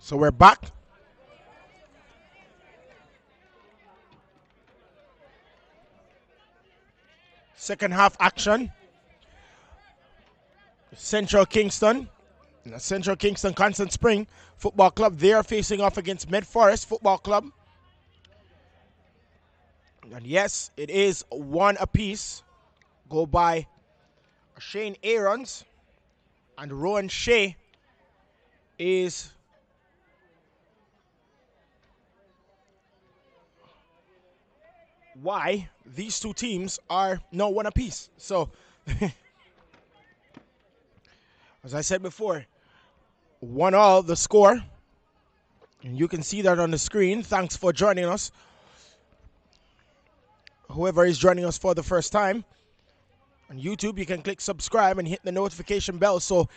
So we're back. Second half action. Central Kingston Constant Spring Football Club. They are facing off against Meadforest Football Club. And yes, it is one apiece. Go by Shane Aarons and Rowan Shea is why these two teams are no one apiece. So, as I said before, 1-1 the score. And you can see that on the screen. Thanks for joining us. Whoever is joining us for the first time. On YouTube, you can click subscribe and hit the notification bell so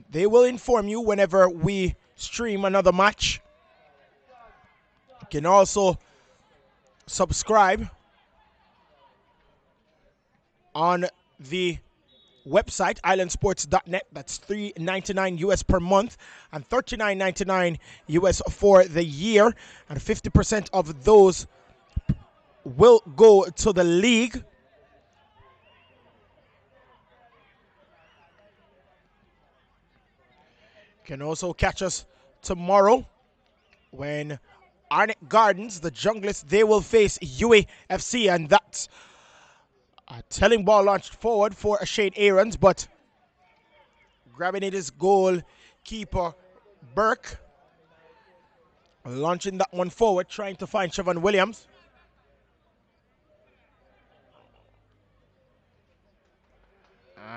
they will inform you whenever we stream another match. You can also subscribe on the website islandsports.net. That's $3.99 US per month and $39.99 US for the year, and 50% of those will go to the league. You can also catch us tomorrow when Arnett Gardens, the Junglists, they will face UAFC, and that's a telling ball launched forward for Shane Aarons, but grabbing it is goalkeeper Burke. Launching that one forward, trying to find Siobhan Williams.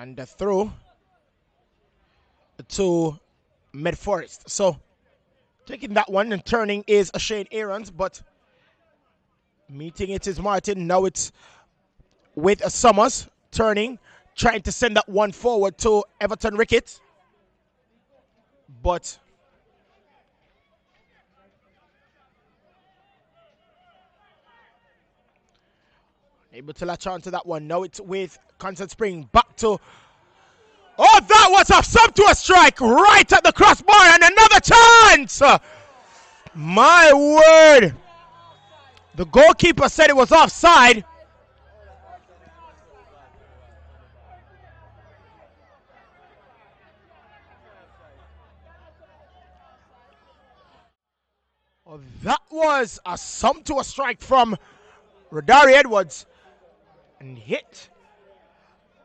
And the throw to Meadforest. So taking that one and turning is Shane Aarons, but meeting it is Martin. Now it's with Summers turning, trying to send that one forward to Everton Ricketts. But able to latch on to that one. Now it's with Constant Spring. Back to... Oh, that was a sumptuous strike right at the crossbar, and another chance! My word! The goalkeeper said it was offside. Oh, that was a sumptuous strike from Rodari Edwards and hit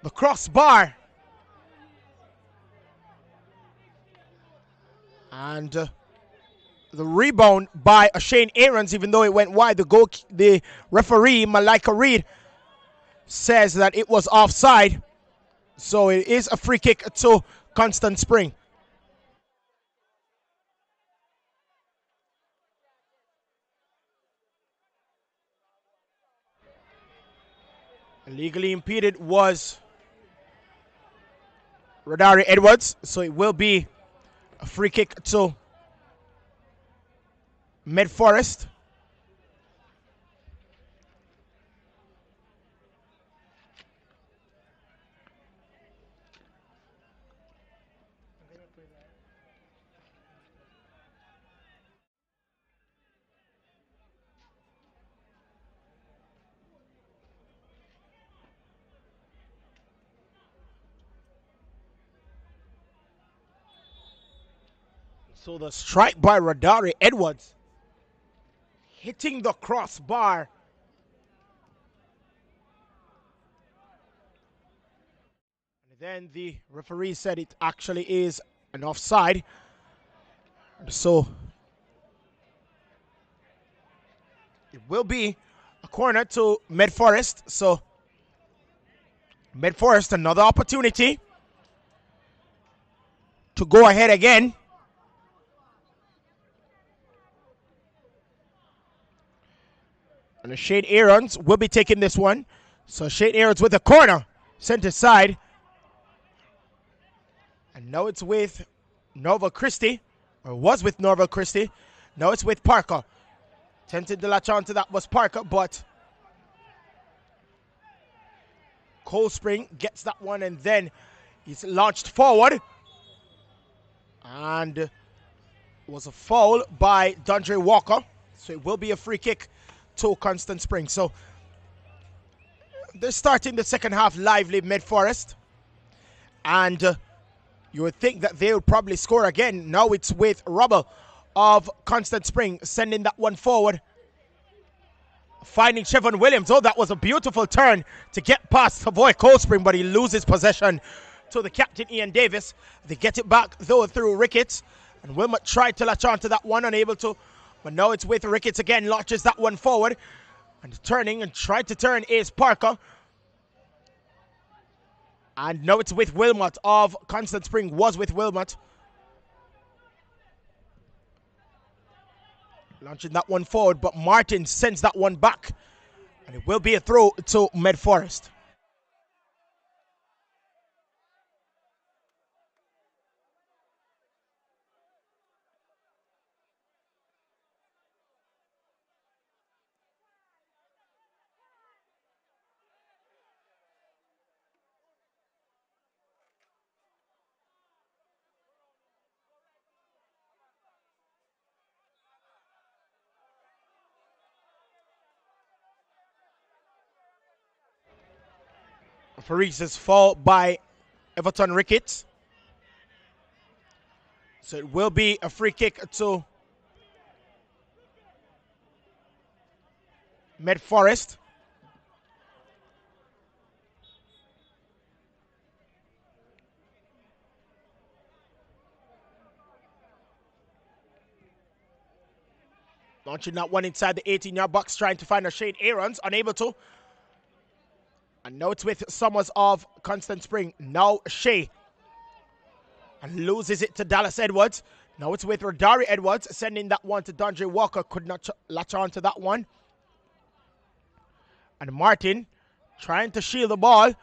the crossbar. And the rebound by Shane Aarons, even though it went wide, the referee, Malika Reed, says that it was offside. So it is a free kick to Constant Spring. Legally impeded was Rodari Edwards, so it will be a free kick to Meadforest. So the strike by Rodari Edwards hitting the crossbar Then the referee said it actually is an offside. So it will be a corner to Meadforest. So Meadforest, another opportunity to go ahead again. And Shane Aarons will be taking this one. So Shane Aarons with the corner, center side. And now it's with Norval Christie, or was with Norval Christie. Now it's with Parker. Tempted to latch on to that was Parker, but Cold Spring gets that one, and then he's launched forward. And was a foul by Dondre Walker. So it will be a free kick to Constant Spring. So they're starting the second half lively, Meadforest. And you would think that they would probably score again. Now it's with Rubble of Constant Spring sending that one forward. Finding Chevon Williams. Oh, that was a beautiful turn to get past Savoy Cold Spring, but he loses possession to the captain, Ian Davis. They get it back, though, through Ricketts. And Wilmot tried to latch on to that one, unable to. But now it's with Ricketts again, launches that one forward. And turning and tried to turn is Parker. And now it's with Wilmot of Constant Spring, was with Wilmot. Launching that one forward, but Martin sends that one back. And it will be a throw to Meadforest. Farise's fall by Everton Ricketts. So it will be a free kick to Meadforest. Launching that one inside the 18-yard box, trying to find a Shane Aarons, unable to. And now it's with Summers of Constant Spring. Now Shea. And loses it to Dallas Edwards. Now it's with Rodari Edwards, sending that one to Dondre Walker. Could not latch on to that one. And Martin trying to shield the ball.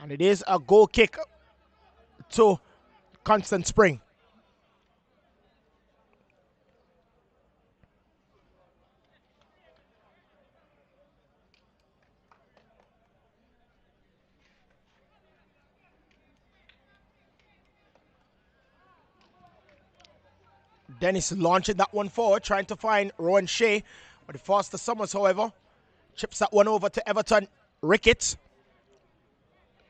And it is a goal kick to Constant Spring. Dennis launching that one forward, trying to find Rowan Shea. But the Foster Summers, however, chips that one over to Everton Ricketts.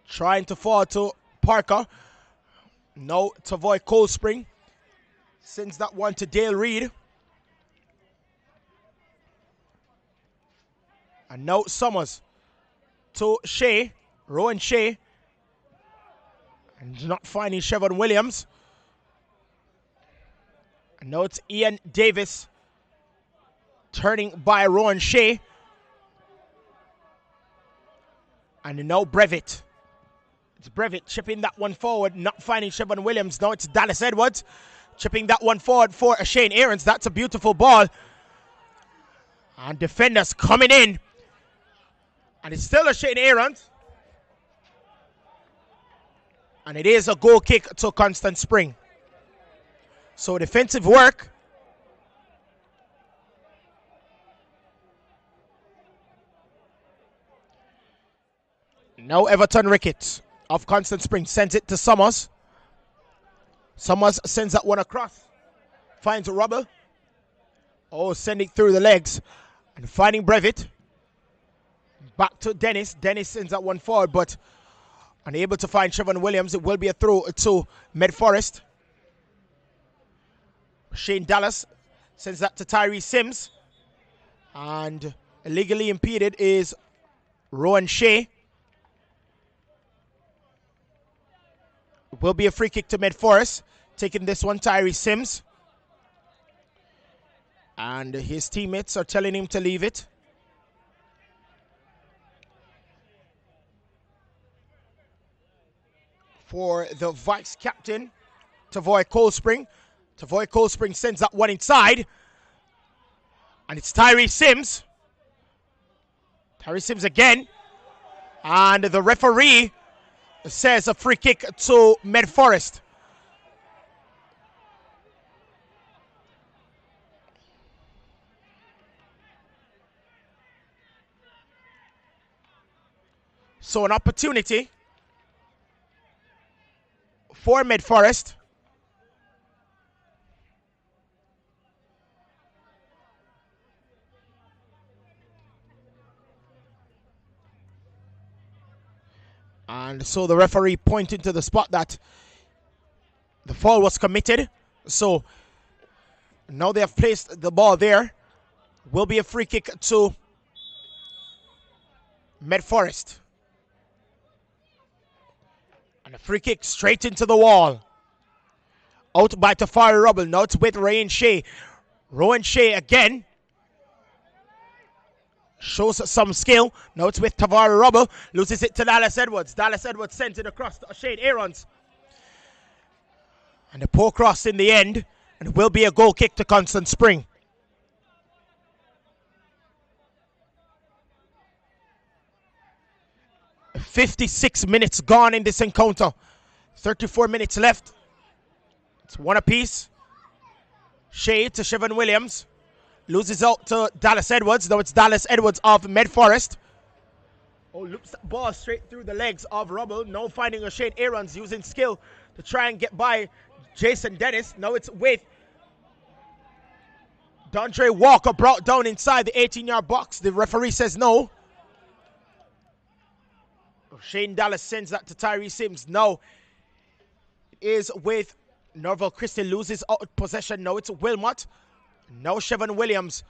Trying to fall to Parker. No, Tavoy Cold Spring. Sends that one to Dale Reed. And now Summers to Shea. Rowan Shea. And not finding Chevon Williams. And now it's Ian Davis turning by Rowan Shea. And now Brevitt. It's Brevitt chipping that one forward, not finding Chevon Williams. Now it's Dallas Edwards chipping that one forward for Shane Aarons. That's a beautiful ball. And defenders coming in. And it's still a Shane Aarons. And it is a goal kick to Constant Spring. So defensive work. Now Everton Ricketts of Constant Spring sends it to Summers. Summers sends that one across. Finds Rubble. Oh, sending through the legs. And finding Brevitt. Back to Dennis. Dennis sends that one forward, but unable to find Chevon Williams. It will be a throw to Meadforest. Shane Dallas sends that to Tyree Sims. And illegally impeded is Rowan Shea. It will be a free kick to Meadforest. Taking this one, Tyree Sims. And his teammates are telling him to leave it. For the vice captain, Tavoy Colespring. Tavoy Colespring sends that one inside. And it's Tyree Sims. Tyree Sims again. And the referee says a free kick to Meadforest. So an opportunity for Meadforest. And so the referee pointed to the spot that the foul was committed. So now they have placed the ball there. Will be a free kick to Meadforest. And a free kick straight into the wall. Out by Tafari Rubble. Now it's with Ryan Shea. Rowan Shea again. Shows some skill. Now it's with Tavara Rubble. Loses it to Dallas Edwards. Dallas Edwards sends it across to Shane Aarons. And a poor cross in the end. And it will be a goal kick to Constant Spring. "56 minutes gone in this encounter. 34 minutes left. It's one apiece. Shea to Chevon Williams. Loses out to Dallas Edwards. Now it's Dallas Edwards of Meadforest. Oh, loops that ball straight through the legs of Rubble. Now finding a Shane Aarons using skill to try and get by Jason Dennis. Now it's with Dondre Walker brought down inside the 18-yard box. The referee says no. Shane Dallas sends that to Tyree Sims. Now it is with Norval Christie. Loses out possession. Now it's Wilmot. Now Chevon Williams.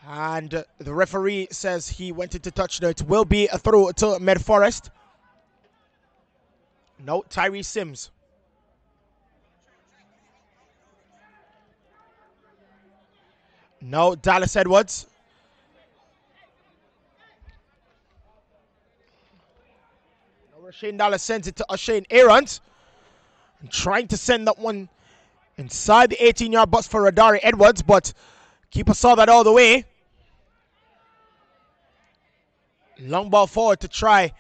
And the referee says he wanted to touch. Now it will be a throw to Meadforest. No, Tyree Sims. No, Dallas Edwards. Now Shane Dallas sends it to Shane Aarons. And trying to send that one inside the 18-yard box for Radari Edwards, but keeper saw that all the way. Long ball forward to try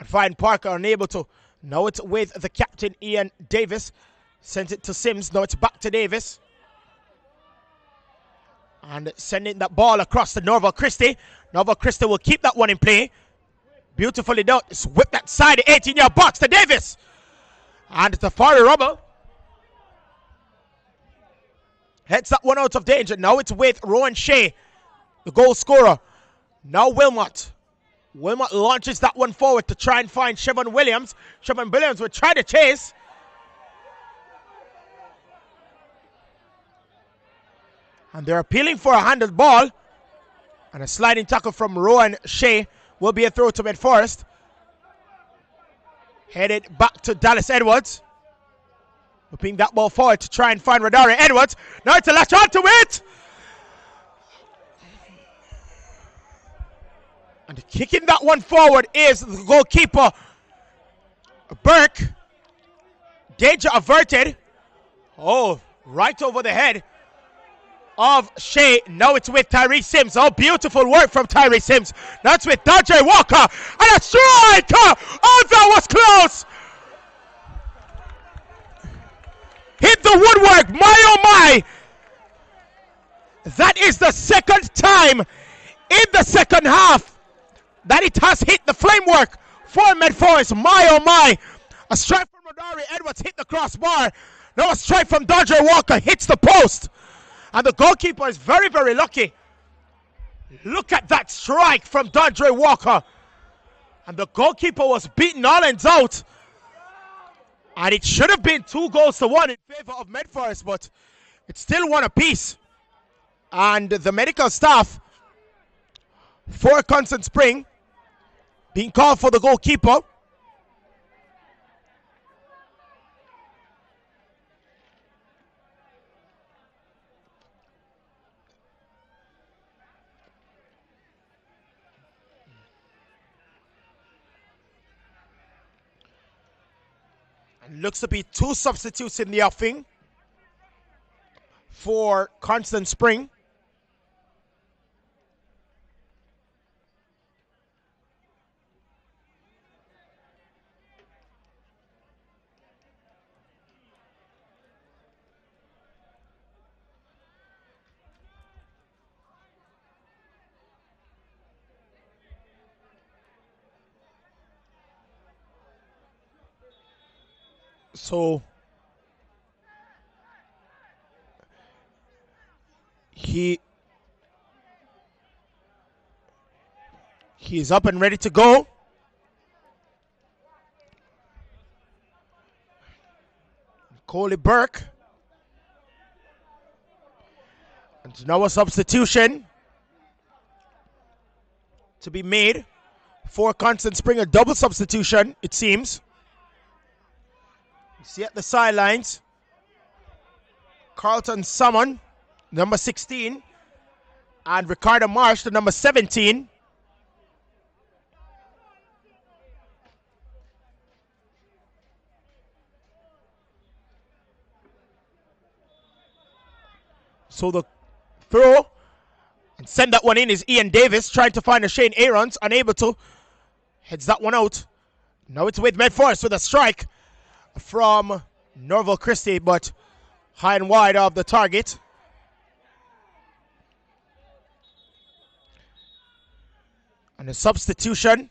and find Parker, unable to. Now it's with the captain, Ian Davis. Sent it to Sims. Now it's back to Davis. And sending that ball across to Norval Christie. Norval Christie will keep that one in play. Beautifully done. It's whipped that side, the 18-yard box to Davis. And it's a Tafari Rubble. Heads that one out of danger. Now it's with Rowan Shea, the goal scorer. Now Wilmot. Wilmot launches that one forward to try and find Chevon Williams. Chevon Williams will try to chase. And they're appealing for a handled ball. And a sliding tackle from Rowan Shea will be a throw to Meadforest. Headed back to Dallas Edwards. Whipping that ball forward to try and find Radari Edwards. Now it's a latch on to it. And kicking that one forward is the goalkeeper, Burke. Danger averted. Oh, right over the head of Shea. Now it's with Tyree Sims. Oh, beautiful work from Tyree Sims. Now it's with Dondre Walker. And a strike! Oh, that was close! Hit the woodwork. My oh my! That is the second time in the second half that it has hit the framework for Meadforest. My oh my! A strike from Radari Edwards hit the crossbar. Now a strike from Dondre Walker hits the post. And the goalkeeper is very, very lucky. Look at that strike from Dondre Walker. And the goalkeeper was beaten all ends out. And it should have been 2-1 in favor of Meadforest, but it's still one apiece. And the medical staff for Constant Spring being called for the goalkeeper. And looks to be two substitutes in the offing for Constant Spring. So he's up and ready to go. Coley Burke. And now a substitution to be made for Constant Spring, a double substitution, it seems. You see at the sidelines, Carlton Salmon, number 16, and Ricardo Marsh, the number 17. So the throw and send that one in is Ian Davis trying to find a Shane Aarons, unable to. Heads that one out. Now it's with Meadforest with a strike from Norval Christie, but high and wide of the target. And a substitution.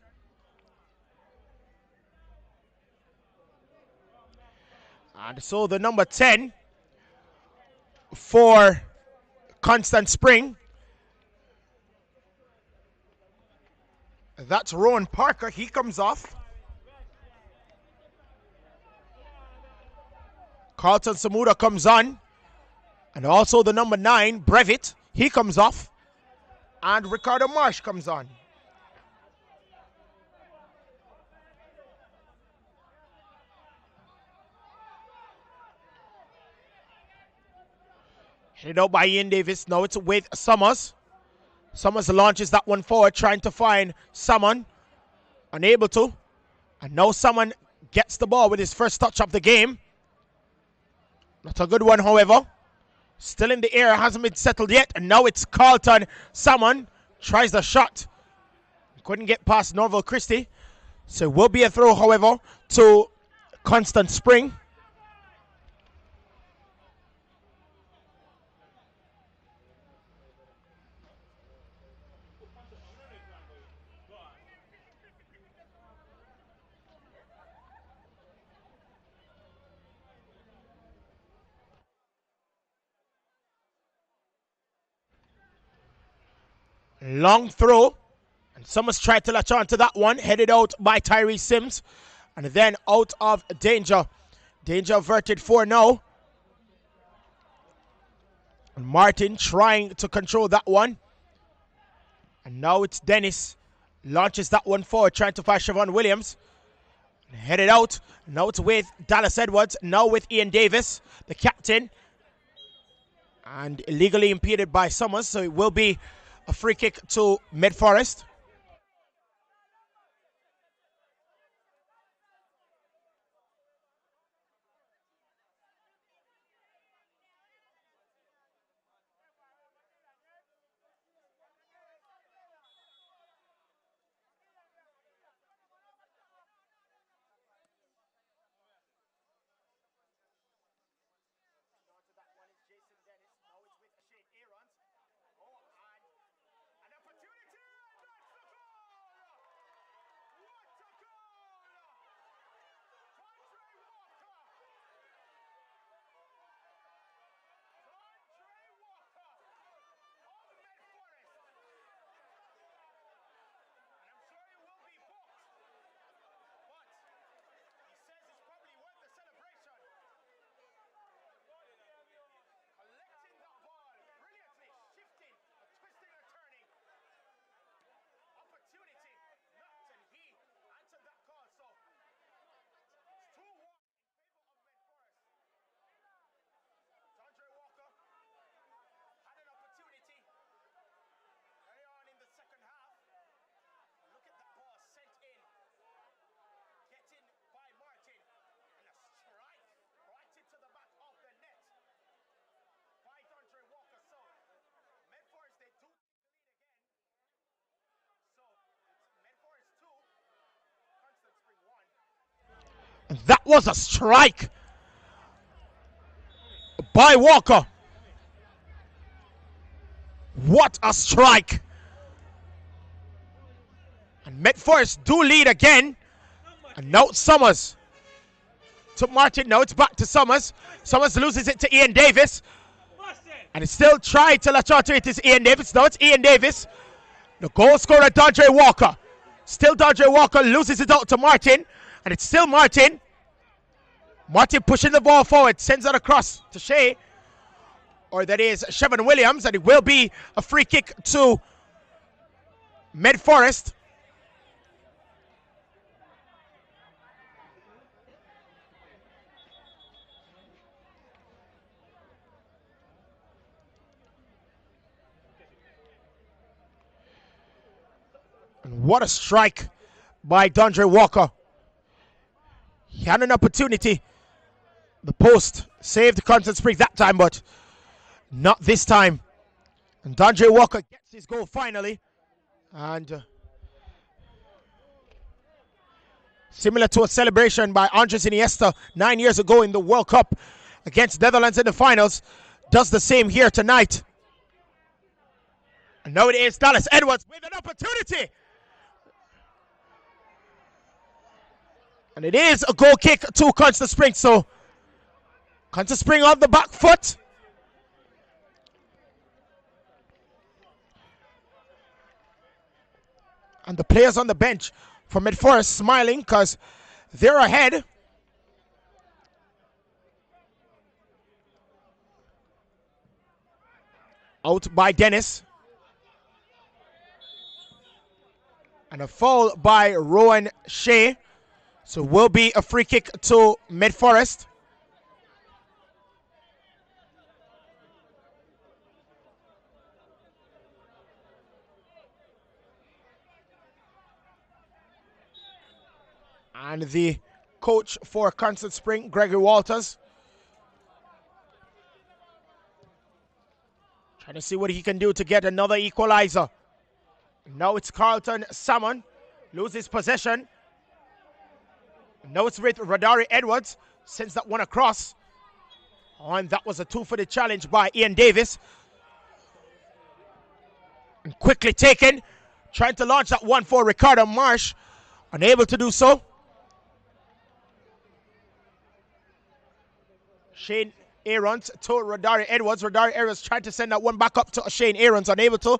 And so the number 10 for Constant Spring. That's Rowan Parker. He comes off. Carlton Samuda comes on. And also the number 9, Brevitt. He comes off. And Ricardo Marsh comes on. Headed out by Ian Davis. Now it's with Summers. Summers launches that one forward, trying to find Salmon. Unable to. And now Salmon gets the ball with his first touch of the game. Not a good one, however. Still in the air, hasn't been settled yet. And now it's Carlton Salmon. Tries the shot. Couldn't get past Norval Christie. So it will be a throw, however, to Constant Spring. Long throw. And Summers tried to latch on to that one. Headed out by Tyree Sims. And then out of danger. Danger averted for now. And Martin trying to control that one. And now it's Dennis. Launches that one forward, trying to find Siobhan Williams. Headed out. Now it's with Dallas Edwards. Now with Ian Davis, the captain. And illegally impeded by Summers. So it will be a free kick to Meadforest. And that was a strike by Walker. What a strike. And Meadforest do lead again. And now it's Summers. To Martin, now it's back to Summers. Summers loses it to Ian Davis. And it's still trying to latch onto it is Ian Davis. Now it's Ian Davis. The goal scorer, Dondre Walker. Still Dondre Walker loses it out to Martin. And it's still Martin. Martin pushing the ball forward. Sends it across to Shea. Or that is Chevon Williams. And it will be a free kick to Meadforest. And what a strike by Dondre Walker. He had an opportunity. The post saved Constant Springs that time, but not this time. And Dondre Walker gets his goal finally. And similar to a celebration by Andres Iniesta 9 years ago in the World Cup against Netherlands in the finals, does the same here tonight. And now it is Dallas Edwards with an opportunity. And it is a goal kick to Constant Spring. So Constant Spring on the back foot. And the players on the bench for Meadforest smiling because they're ahead. Out by Dennis. And a foul by Rowan Shea. So will be a free kick to Meadforest. And the coach for Constant Spring, Gregory Walters, trying to see what he can do to get another equalizer. Now it's Carlton Salmon, loses possession. Now it's with Rodari Edwards, sends that one across. And that was a two-footed challenge by Ian Davis. And quickly taken, trying to launch that one for Ricardo Marsh, unable to do so. Shane Aarons to Rodari Edwards. Rodari Edwards tried to send that one back up to Shane Aarons, unable to.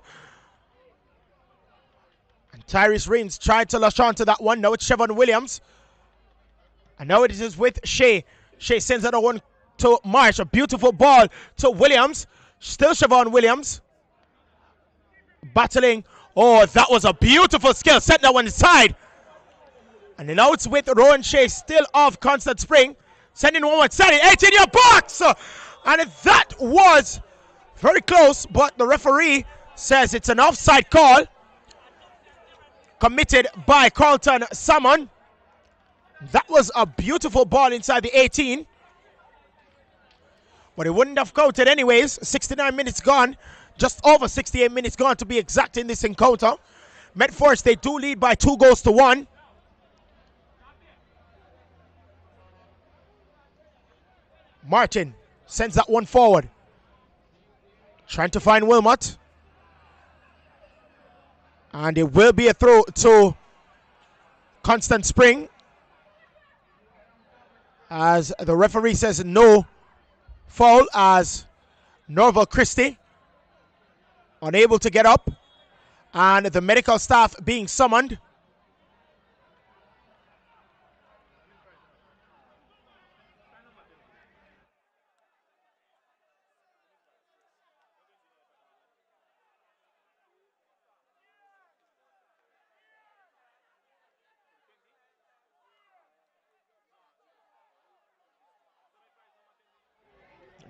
And Tyrese Reams tried to lash on to that one. Now it's Chevon Williams. And now it is with Shea. Shea sends that one to Marsh. A beautiful ball to Williams. Still Chevon Williams. Battling. Oh, that was a beautiful skill. Set that one inside. And now it's with Rowan Shea, still off Constant Spring. Sending one more. Sending 18-yard box. And that was very close, but the referee says it's an offside call committed by Carlton Salmon. That was a beautiful ball inside the 18. But it wouldn't have counted anyways. 69 minutes gone. Just over 68 minutes gone to be exact in this encounter. Meadforest, they do lead by 2-1. Martin sends that one forward. Trying to find Wilmot. And it will be a throw to Constant Spring, as the referee says no foul, as Norval Christie unable to get up and the medical staff being summoned.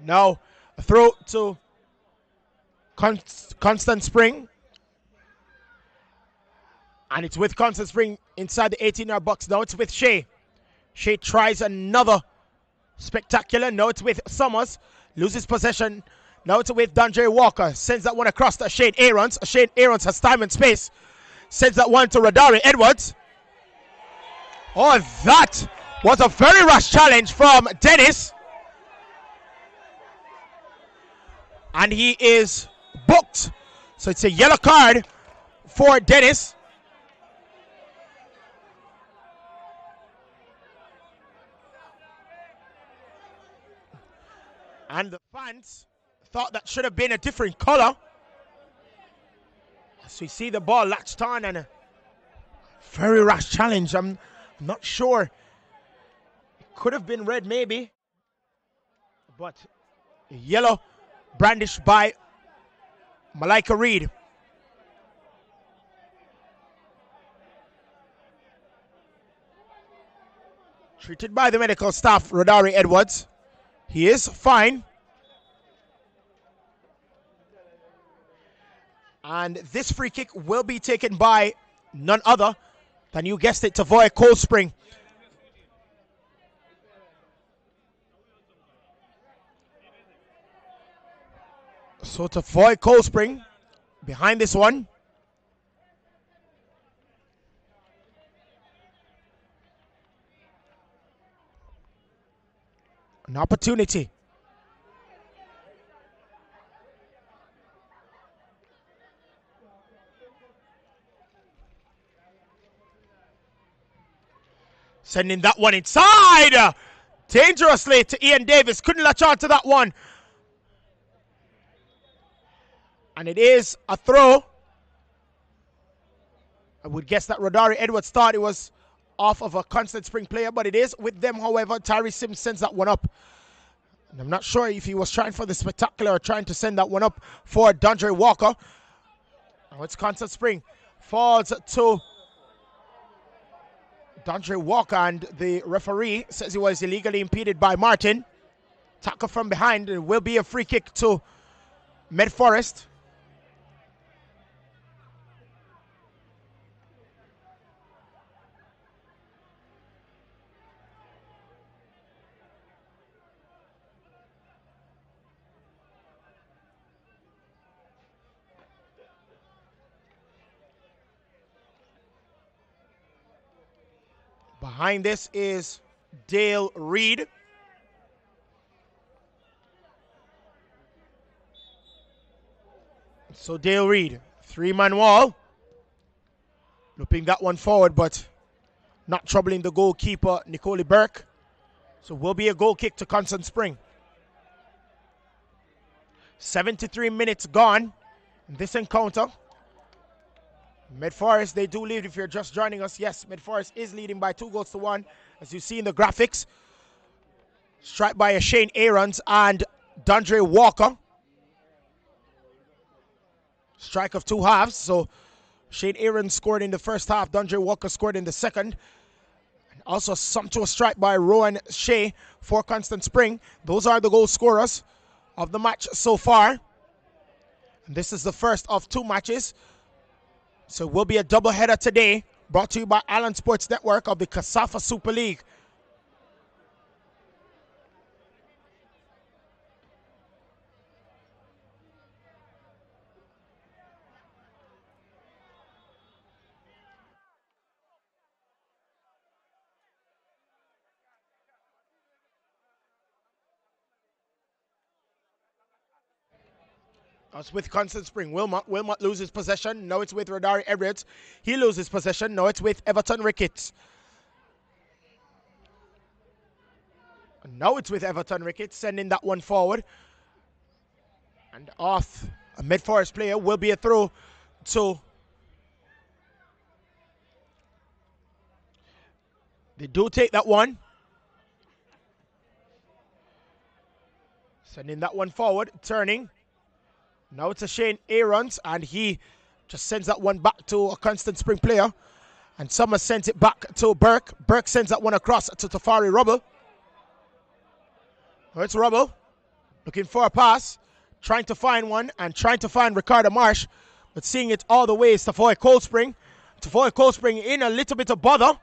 Now a throw to Constant Spring. And it's with Constant Spring inside the 18-yard box. Now it's with Shea. Shea tries another spectacular. Now it's with Summers. Loses possession. Now it's with Dondre Walker. Sends that one across to Shane Aarons. Shane Aarons has time and space. Sends that one to Rodari Edwards. Oh, that Was a very rash challenge from Dennis. And he is booked. So it's a yellow card for Dennis. And the fans thought that should have been a different color. So we see the ball latched on and a very rash challenge. I'm not sure. It could have been red maybe. But yellow brandished by Malika Reed. Treated by the medical staff, Rodari Edwards. He is fine. And this free kick will be taken by none other than, you guessed it, Tavoy Cold Spring. So Tavoy Cold Spring behind this one. An opportunity. Sending that one inside. Dangerously to Ian Davis. Couldn't latch on to that one. And it is a throw. I would guess that Rodari Edwards thought it was off of a Constant Spring player, but it is with them. However, Tyree Sims sends that one up. And I'm not sure if he was trying for the spectacular or trying to send that one up for Dondre Walker. Now it's Constant Spring. Falls to Dondre Walker, and the referee says he was illegally impeded by Martin. Tackle from behind. It will be a free kick to Meadforest. Behind this is Dale Reed. So Dale Reed, three-man wall. Looping that one forward, but not troubling the goalkeeper, Nicole Burke. So will be a goal kick to Constant Spring. 73 minutes gone in this encounter. Meadforest, they do lead if you're just joining us. Yes, Meadforest is leading by 2-1, as you see in the graphics. Strike by Shane Aarons and Dondre Walker. Strike of two halves. So Shane Aarons scored in the first half. Dondre Walker scored in the second. And also sumptuous strike by Rowan Shea for Constant Spring. Those are the goal scorers of the match so far. And this is the first of two matches. So it will be a doubleheader today, brought to you by Allen Sports Network of the KSAFA Super League. It's with Constant Spring. Wilmot loses possession. Now it's with Rodari Edwards. He loses possession. Now it's with Everton Ricketts. Now it's with Everton Ricketts, sending that one forward. And off a Meadforest player will be a throw to... They do take that one. Sending that one forward, turning. Now it's a Shane Aarons, and he just sends that one back to a Constant Spring player. And Summers sends it back to Burke. Burke sends that one across to Tafari Rubble. Now it's Rubble looking for a pass, trying to find one and trying to find Ricardo Marsh, but seeing it all the way is Tavoy Cold Spring. Tavoy Cold Spring in a little bit of bother.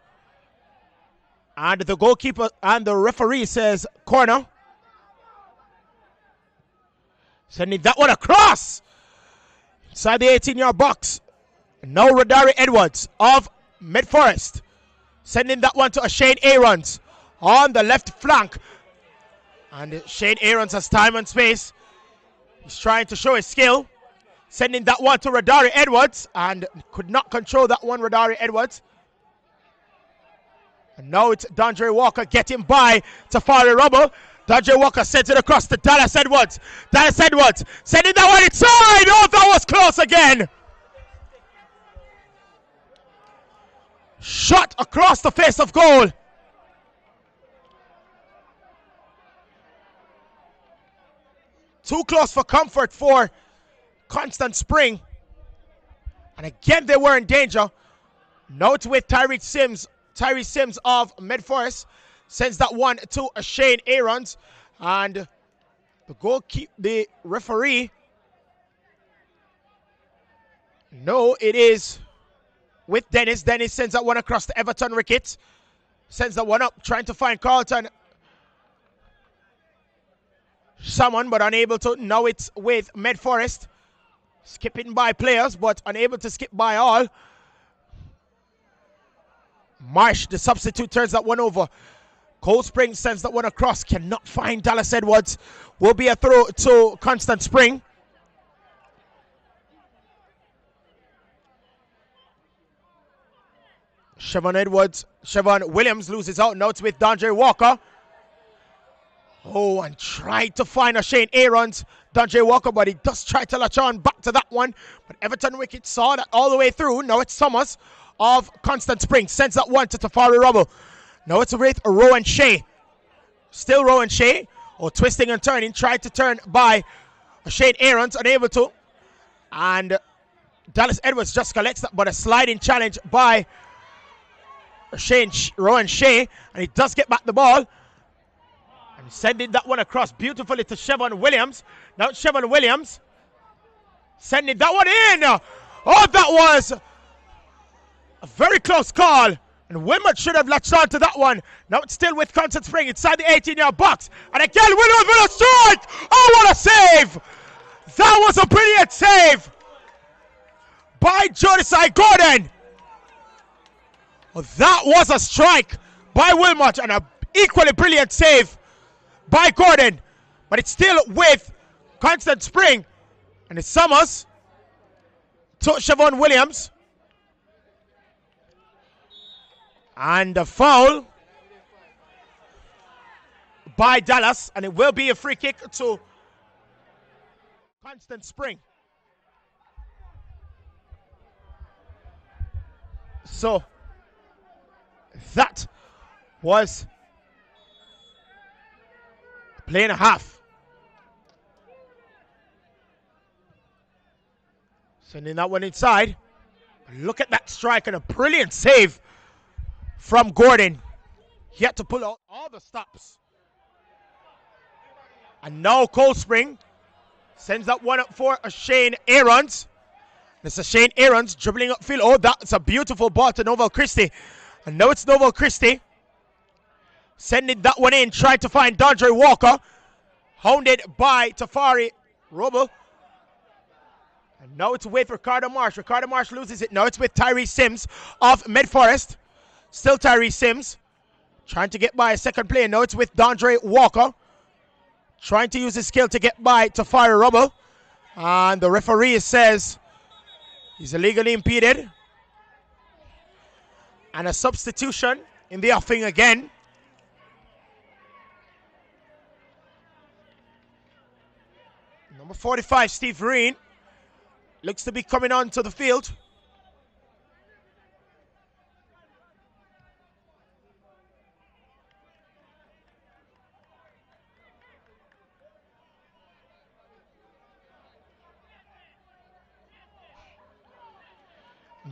And the goalkeeper and the referee says corner. Sending that one across inside the 18-yard box. Now Rodari Edwards of Meadforest sending that one to a Shane Aarons. on the left flank. And Shane Aarons has time and space. He's trying to show his skill. Sending that one to Rodari Edwards. And could not control that one, Rodari Edwards. And now it's Dondre Walker getting by Tafari Rubble. Dondre Walker sends it across to Dallas Edwards. Dallas Edwards sending that one inside. Oh, that was close again. Shot across the face of goal. Too close for comfort for Constant Spring. And again, they were in danger. Now it's with Tyrese Sims. Tyrese Sims of Meadforest sends that one to Shane Aarons. And the referee. No, it is with Dennis. Dennis sends that one across to Everton Ricketts. Sends that one up, trying to find Carlton. Someone, but unable to. Now it's with Meadforest. Skipping by players, but unable to skip by all. Marsh, the substitute, turns that one over. Cold Spring sends that one across. Cannot find Dallas Edwards. Will be a throw to Constant Spring. Siobhan Williams loses out. Now it's with Dondre Walker. Oh, and tried to find a Shane Aarons. Dondre Walker, but he does try to latch on back to that one. But Everton Wicket saw that all the way through. Now it's Summers of Constant Spring. Sends that one to Tafari Rubble. Now it's with Rowan Shea. Still Rowan Shea. Oh, twisting and turning. Tried to turn by Shane Aarons. Unable to. And Dallas Edwards just collects that. But a sliding challenge by Rowan Shea. And he does get back the ball. And sending that one across beautifully to Siobhan Williams. Now it's Siobhan Williams. Sending that one in. Oh, that was a very close call. And Wilmot should have latched on to that one. Now it's still with Constant Spring inside the 18-yard box. And again, Wilmot with a strike. Oh, what a save. That was a brilliant save by Josiah Gordon. Oh, that was a strike by Wilmot and an equally brilliant save by Gordon. But it's still with Constant Spring. And it's Summers to Siobhan Williams. And the foul by Dallas. And it will be a free kick to Constant Spring. So that was a play and a half. Sending that one inside. Look at that strike and a brilliant save from Gordon. He had to pull out all the stops. And now Cold Spring sends that one up for a Shane Aarons. This is Shane Aarons dribbling upfield. Oh, that's a beautiful ball to Novel Christie. And now it's Novel Christie sending that one in, trying to find Dondre Walker. Hounded by Tafari Rubble. And now it's with Ricardo Marsh. Ricardo Marsh loses it. Now it's with Tyrese Sims of Meadforest. Still Tyrese Sims trying to get by a second player. Now it's with Dondre Walker. Trying to use his skill to get by Tafari Rubble. And the referee says he's illegally impeded. And a substitution in the offing again. Number 45, Steve Green, looks to be coming onto the field.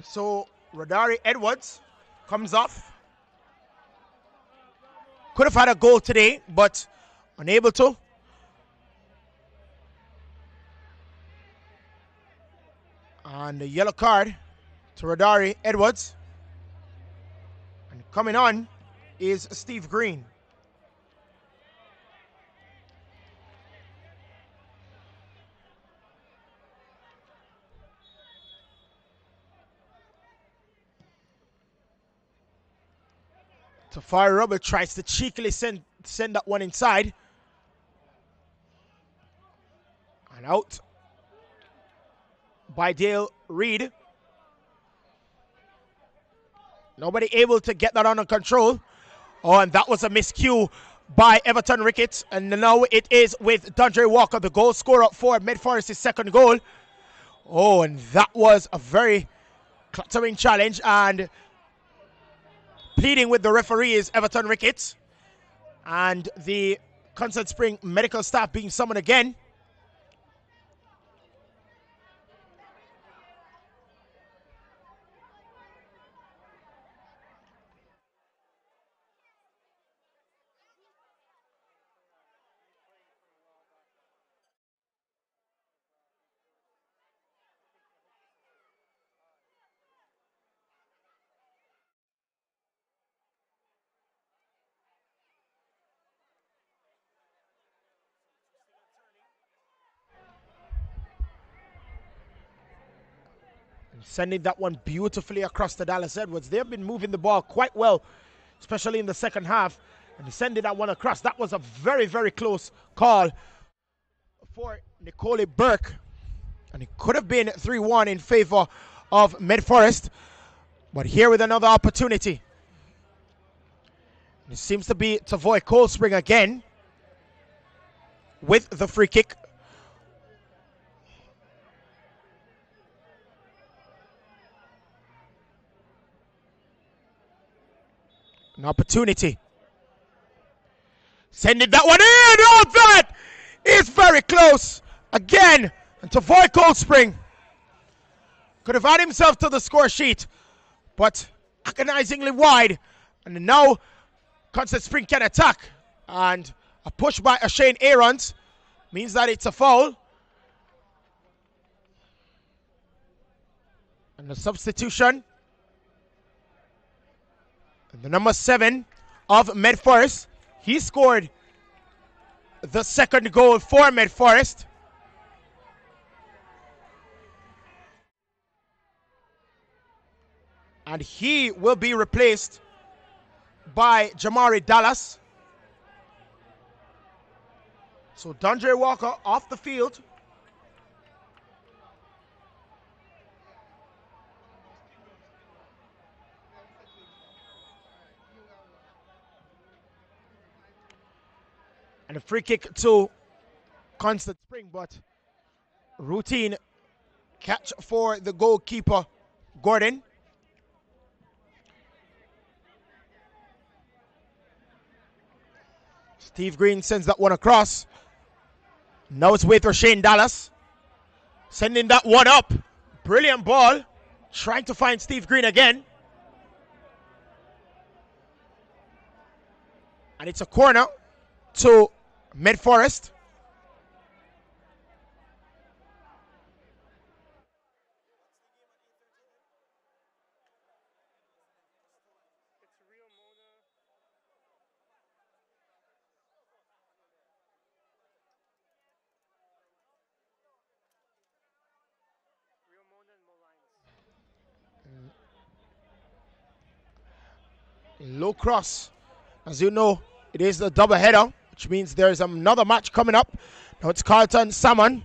So Rodari Edwards comes off. Could have had a goal today, but unable to. And the yellow card to Rodari Edwards. And coming on is Steve Green. Tafari Rubble tries to cheekily send that one inside. And out by Dale Reed. Nobody able to get that under control. Oh, and that was a miscue by Everton Ricketts. And now it is with Dondre Walker, the goal scorer for Meadforest's second goal. Oh, and that was a very cluttering challenge. And pleading with the referee is Everton Ricketts. And the Constant Spring medical staff being summoned again. Sending that one beautifully across to Dallas Edwards. They've been moving the ball quite well, especially in the second half. And sending that one across. That was a very, very close call for Nicole Burke. And it could have been 3-1 in favor of Meadforest. But here with another opportunity. It seems to be Tavoy Coldspring again with the free kick. An opportunity. Sending that one in. Oh, that is very close. Again, and Tavoy Coldspring could have had himself to the score sheet, but agonizingly wide. And now Constant Spring can attack. And a push by Shane Aarons means that it's a foul. And the substitution. The number 7 of Meadforest. He scored the second goal for Meadforest. And he will be replaced by Jamari Dallas. So Dondre Walker off the field. And a free kick to Constant Spring, but routine catch for the goalkeeper, Gordon. Steve Green sends that one across. Now it's with Shane Dallas. Sending that one up. Brilliant ball. Trying to find Steve Green again. And it's a corner to Meadforest. Low cross. As you know, it is the double header, which means there's another match coming up. Now it's Carlton Salmon.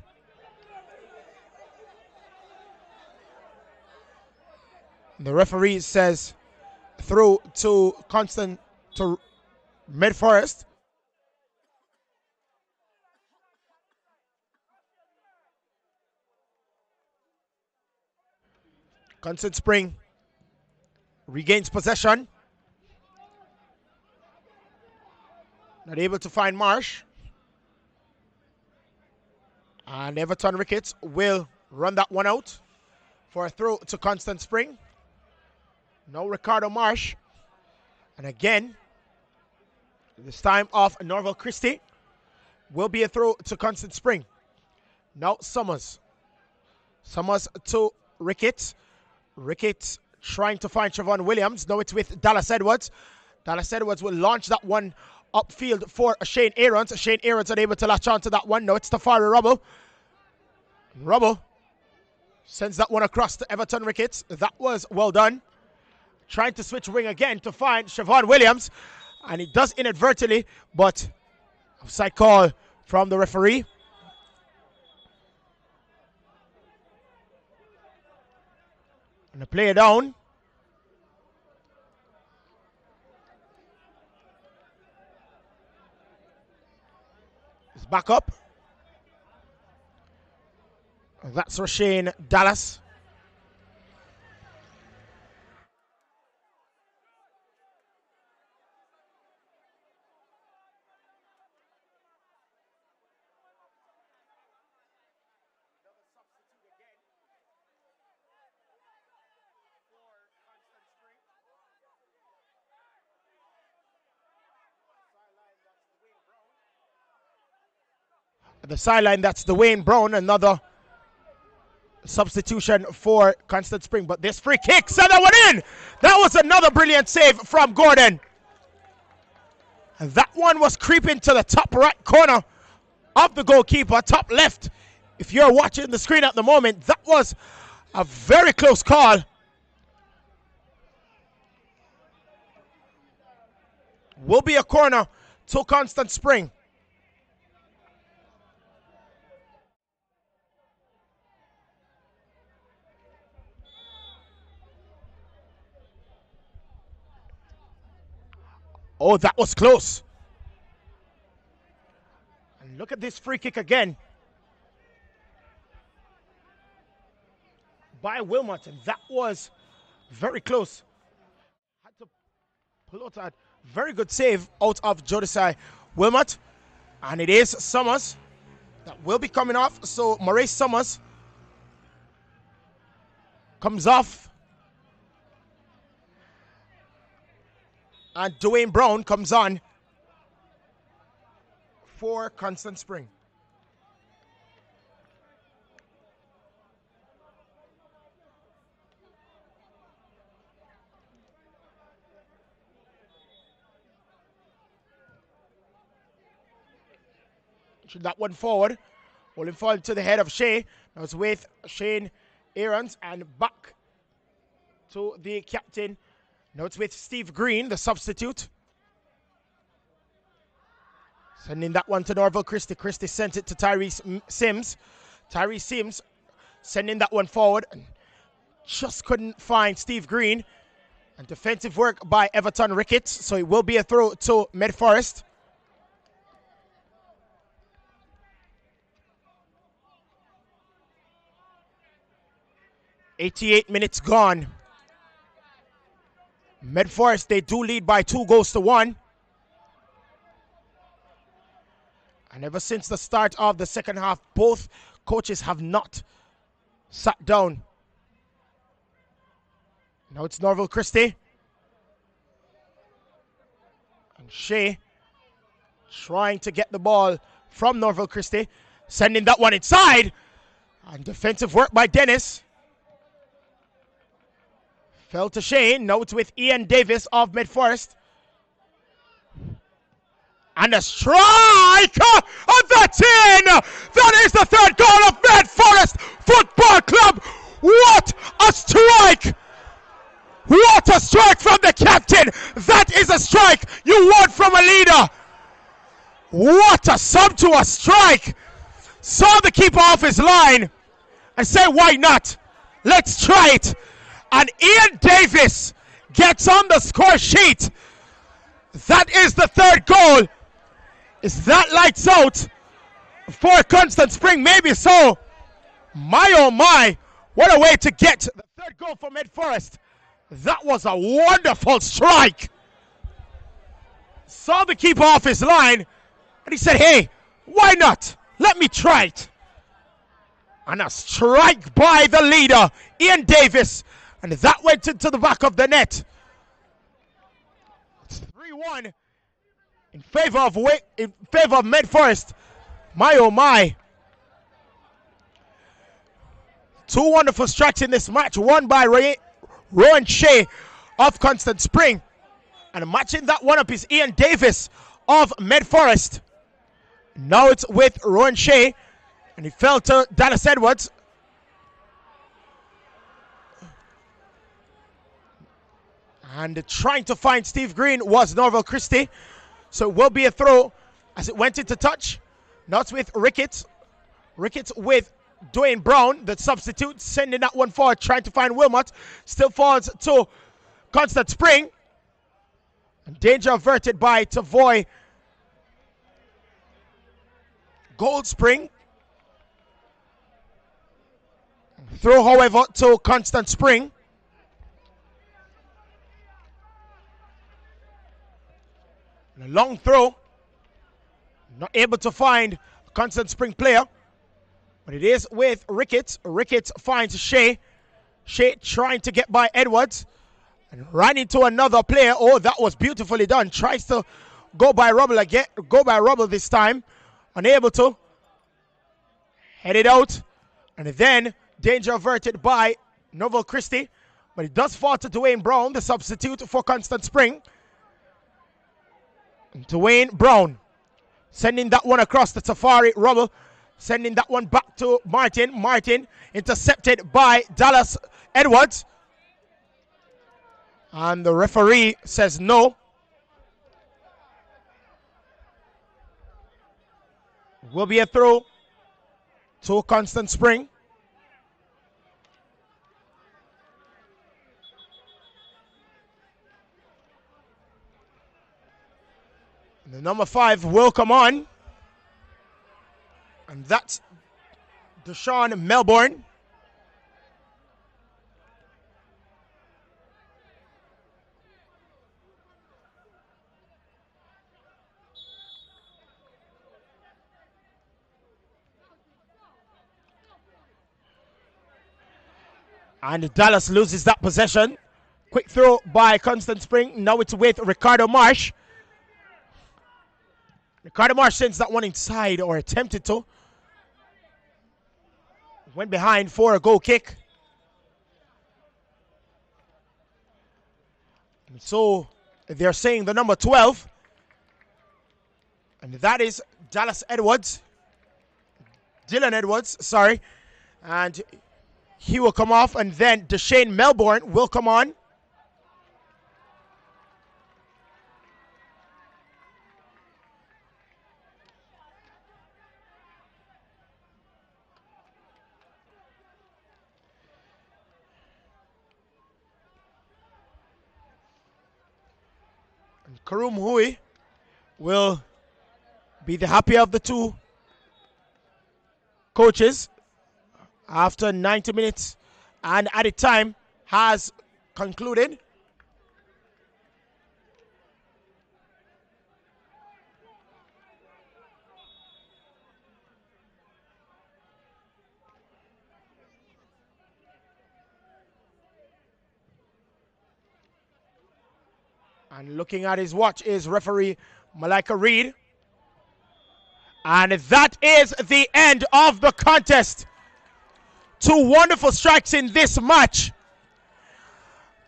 The referee says through to Meadforest. Constant Spring regains possession. Not able to find Marsh. And Everton Ricketts will run that one out for a throw to Constant Spring. No Ricardo Marsh. And again, this time off Norval Christie, will be a throw to Constant Spring. Now Summers. Summers to Ricketts. Ricketts trying to find Trevon Williams. Now it's with Dallas Edwards. Dallas Edwards will launch that one upfield for Shane Aarons. Shane Aarons unable to latch on to that one. No, it's Tafari Rubble. Rubble sends that one across to Everton Ricketts. That was well done. Trying to switch wing again to find Siobhan Williams. And he does inadvertently, but offside call from the referee. And the player down. Is back up. And that's Roshane Dallas. At the sideline, that's Dwayne Brown, another substitution for Constant Spring. But this free kick, send that one in. That was another brilliant save from Gordon. And that one was creeping to the top right corner of the goalkeeper, top left. If you're watching the screen at the moment, that was a very close call. Will be a corner to Constant Spring. Oh, that was close. And look at this free kick again by Wilmot, and that was very close. Had to pull out a very good save out of Jodisai Wilmot, and it is Summers that will be coming off. So Maurice Summers comes off, and Dwayne Brown comes on for Constant Spring. Should that one forward. Will it fall to the head of Shea. Now it's with Shane Aarons, and back to the captain. Now it's with Steve Green, the substitute. Sending that one to Norval Christie. Christie sent it to Tyrese Sims. Tyrese Sims sending that one forward. Just couldn't find Steve Green. And defensive work by Everton Ricketts. So it will be a throw to Meadforest. .88 minutes gone. Meadforest, they do lead by 2-1. And ever since the start of the second half, both coaches have not sat down. Now it's Norval Christie. And Shea trying to get the ball from Norval Christie. Sending that one inside. And defensive work by Dennis. Fell to Shane. Now it's with Ian Davis of Meadforest. And a strike! And that's in! That is the third goal of Meadforest Football Club. What a strike! What a strike from the captain! That is a strike you want from a leader. What a sumptuous strike! Saw the keeper off his line and said, why not? Let's try it. And Ian Davis gets on the score sheet. That is the third goal. Is that lights out for Constant Spring? Maybe so. My oh my, what a way to get the third goal for Meadforest. That was a wonderful strike. Saw the keeper off his line and he said, hey, why not? Let me try it. And a strike by the leader, Ian Davis. And that went into the back of the net. It's 3-1 in favor of Meadforest. My oh my. Two wonderful strikes in this match. One by Rowan Shea of Constant Spring. And matching that one up is Ian Davis of Meadforest. Now it's with Rowan Shea. And he fell to Dallas Edwards. And trying to find Steve Green was Norval Christie. So it will be a throw as it went into touch. Now it's with Ricketts. Ricketts with Dwayne Brown, the substitute, sending that one forward, trying to find Wilmot. Still falls to Constant Spring. And danger averted by Tavoy Goldspring. Throw, however, to Constant Spring. And a long throw. Not able to find a Constant Spring player. But it is with Ricketts. Ricketts finds Shea. Shea trying to get by Edwards. And ran into another player. Oh, that was beautifully done. Tries to go by Rubble again. Go by Rubble this time. Unable to. Headed out. And then danger averted by Norval Christie. But it does fall to Dwayne Brown, the substitute for Constant Spring. And Dwayne Brown sending that one across the Safari. Rubble sending that one back to Martin. Martin intercepted by Dallas Edwards. And the referee says no. Will be a throw to Constant Spring. The number 5 will come on. And that's Deshaun Melbourne. And Dallas loses that possession. Quick throw by Constant Spring. Now it's with Ricardo Marsh. Ricardo Marsh sends that one inside, or attempted to. Went behind for a goal kick. And so they're saying the number 12. And that is Dallas Edwards. Dylan Edwards, sorry. And he will come off, and then Deshane Melbourne will come on. And Karum Hui will be the happier of the two coaches after 90 minutes and added time has concluded. And looking at his watch is referee Malika Reed. And that is the end of the contest. Two wonderful strikes in this match.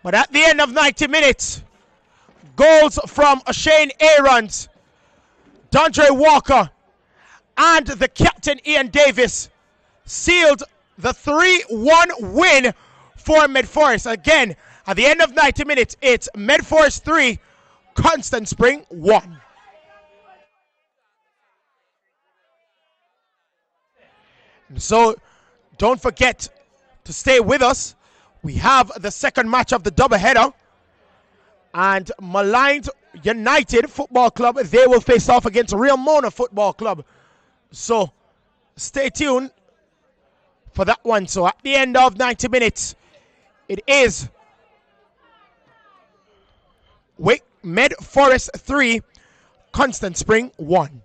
But at the end of 90 minutes, goals from Shane Aarons, Dondre Walker, and the captain Ian Davis sealed the 3-1 win for Meadforest. Again, at the end of 90 minutes, it's Meadforest 3, Constant Spring 1. So don't forget to stay with us. We have the second match of the doubleheader. And Maligned United Football Club, they will face off against Real Mona Football Club. So stay tuned for that one. So at the end of 90 minutes, it is Meadforest 3, Constant Spring 1.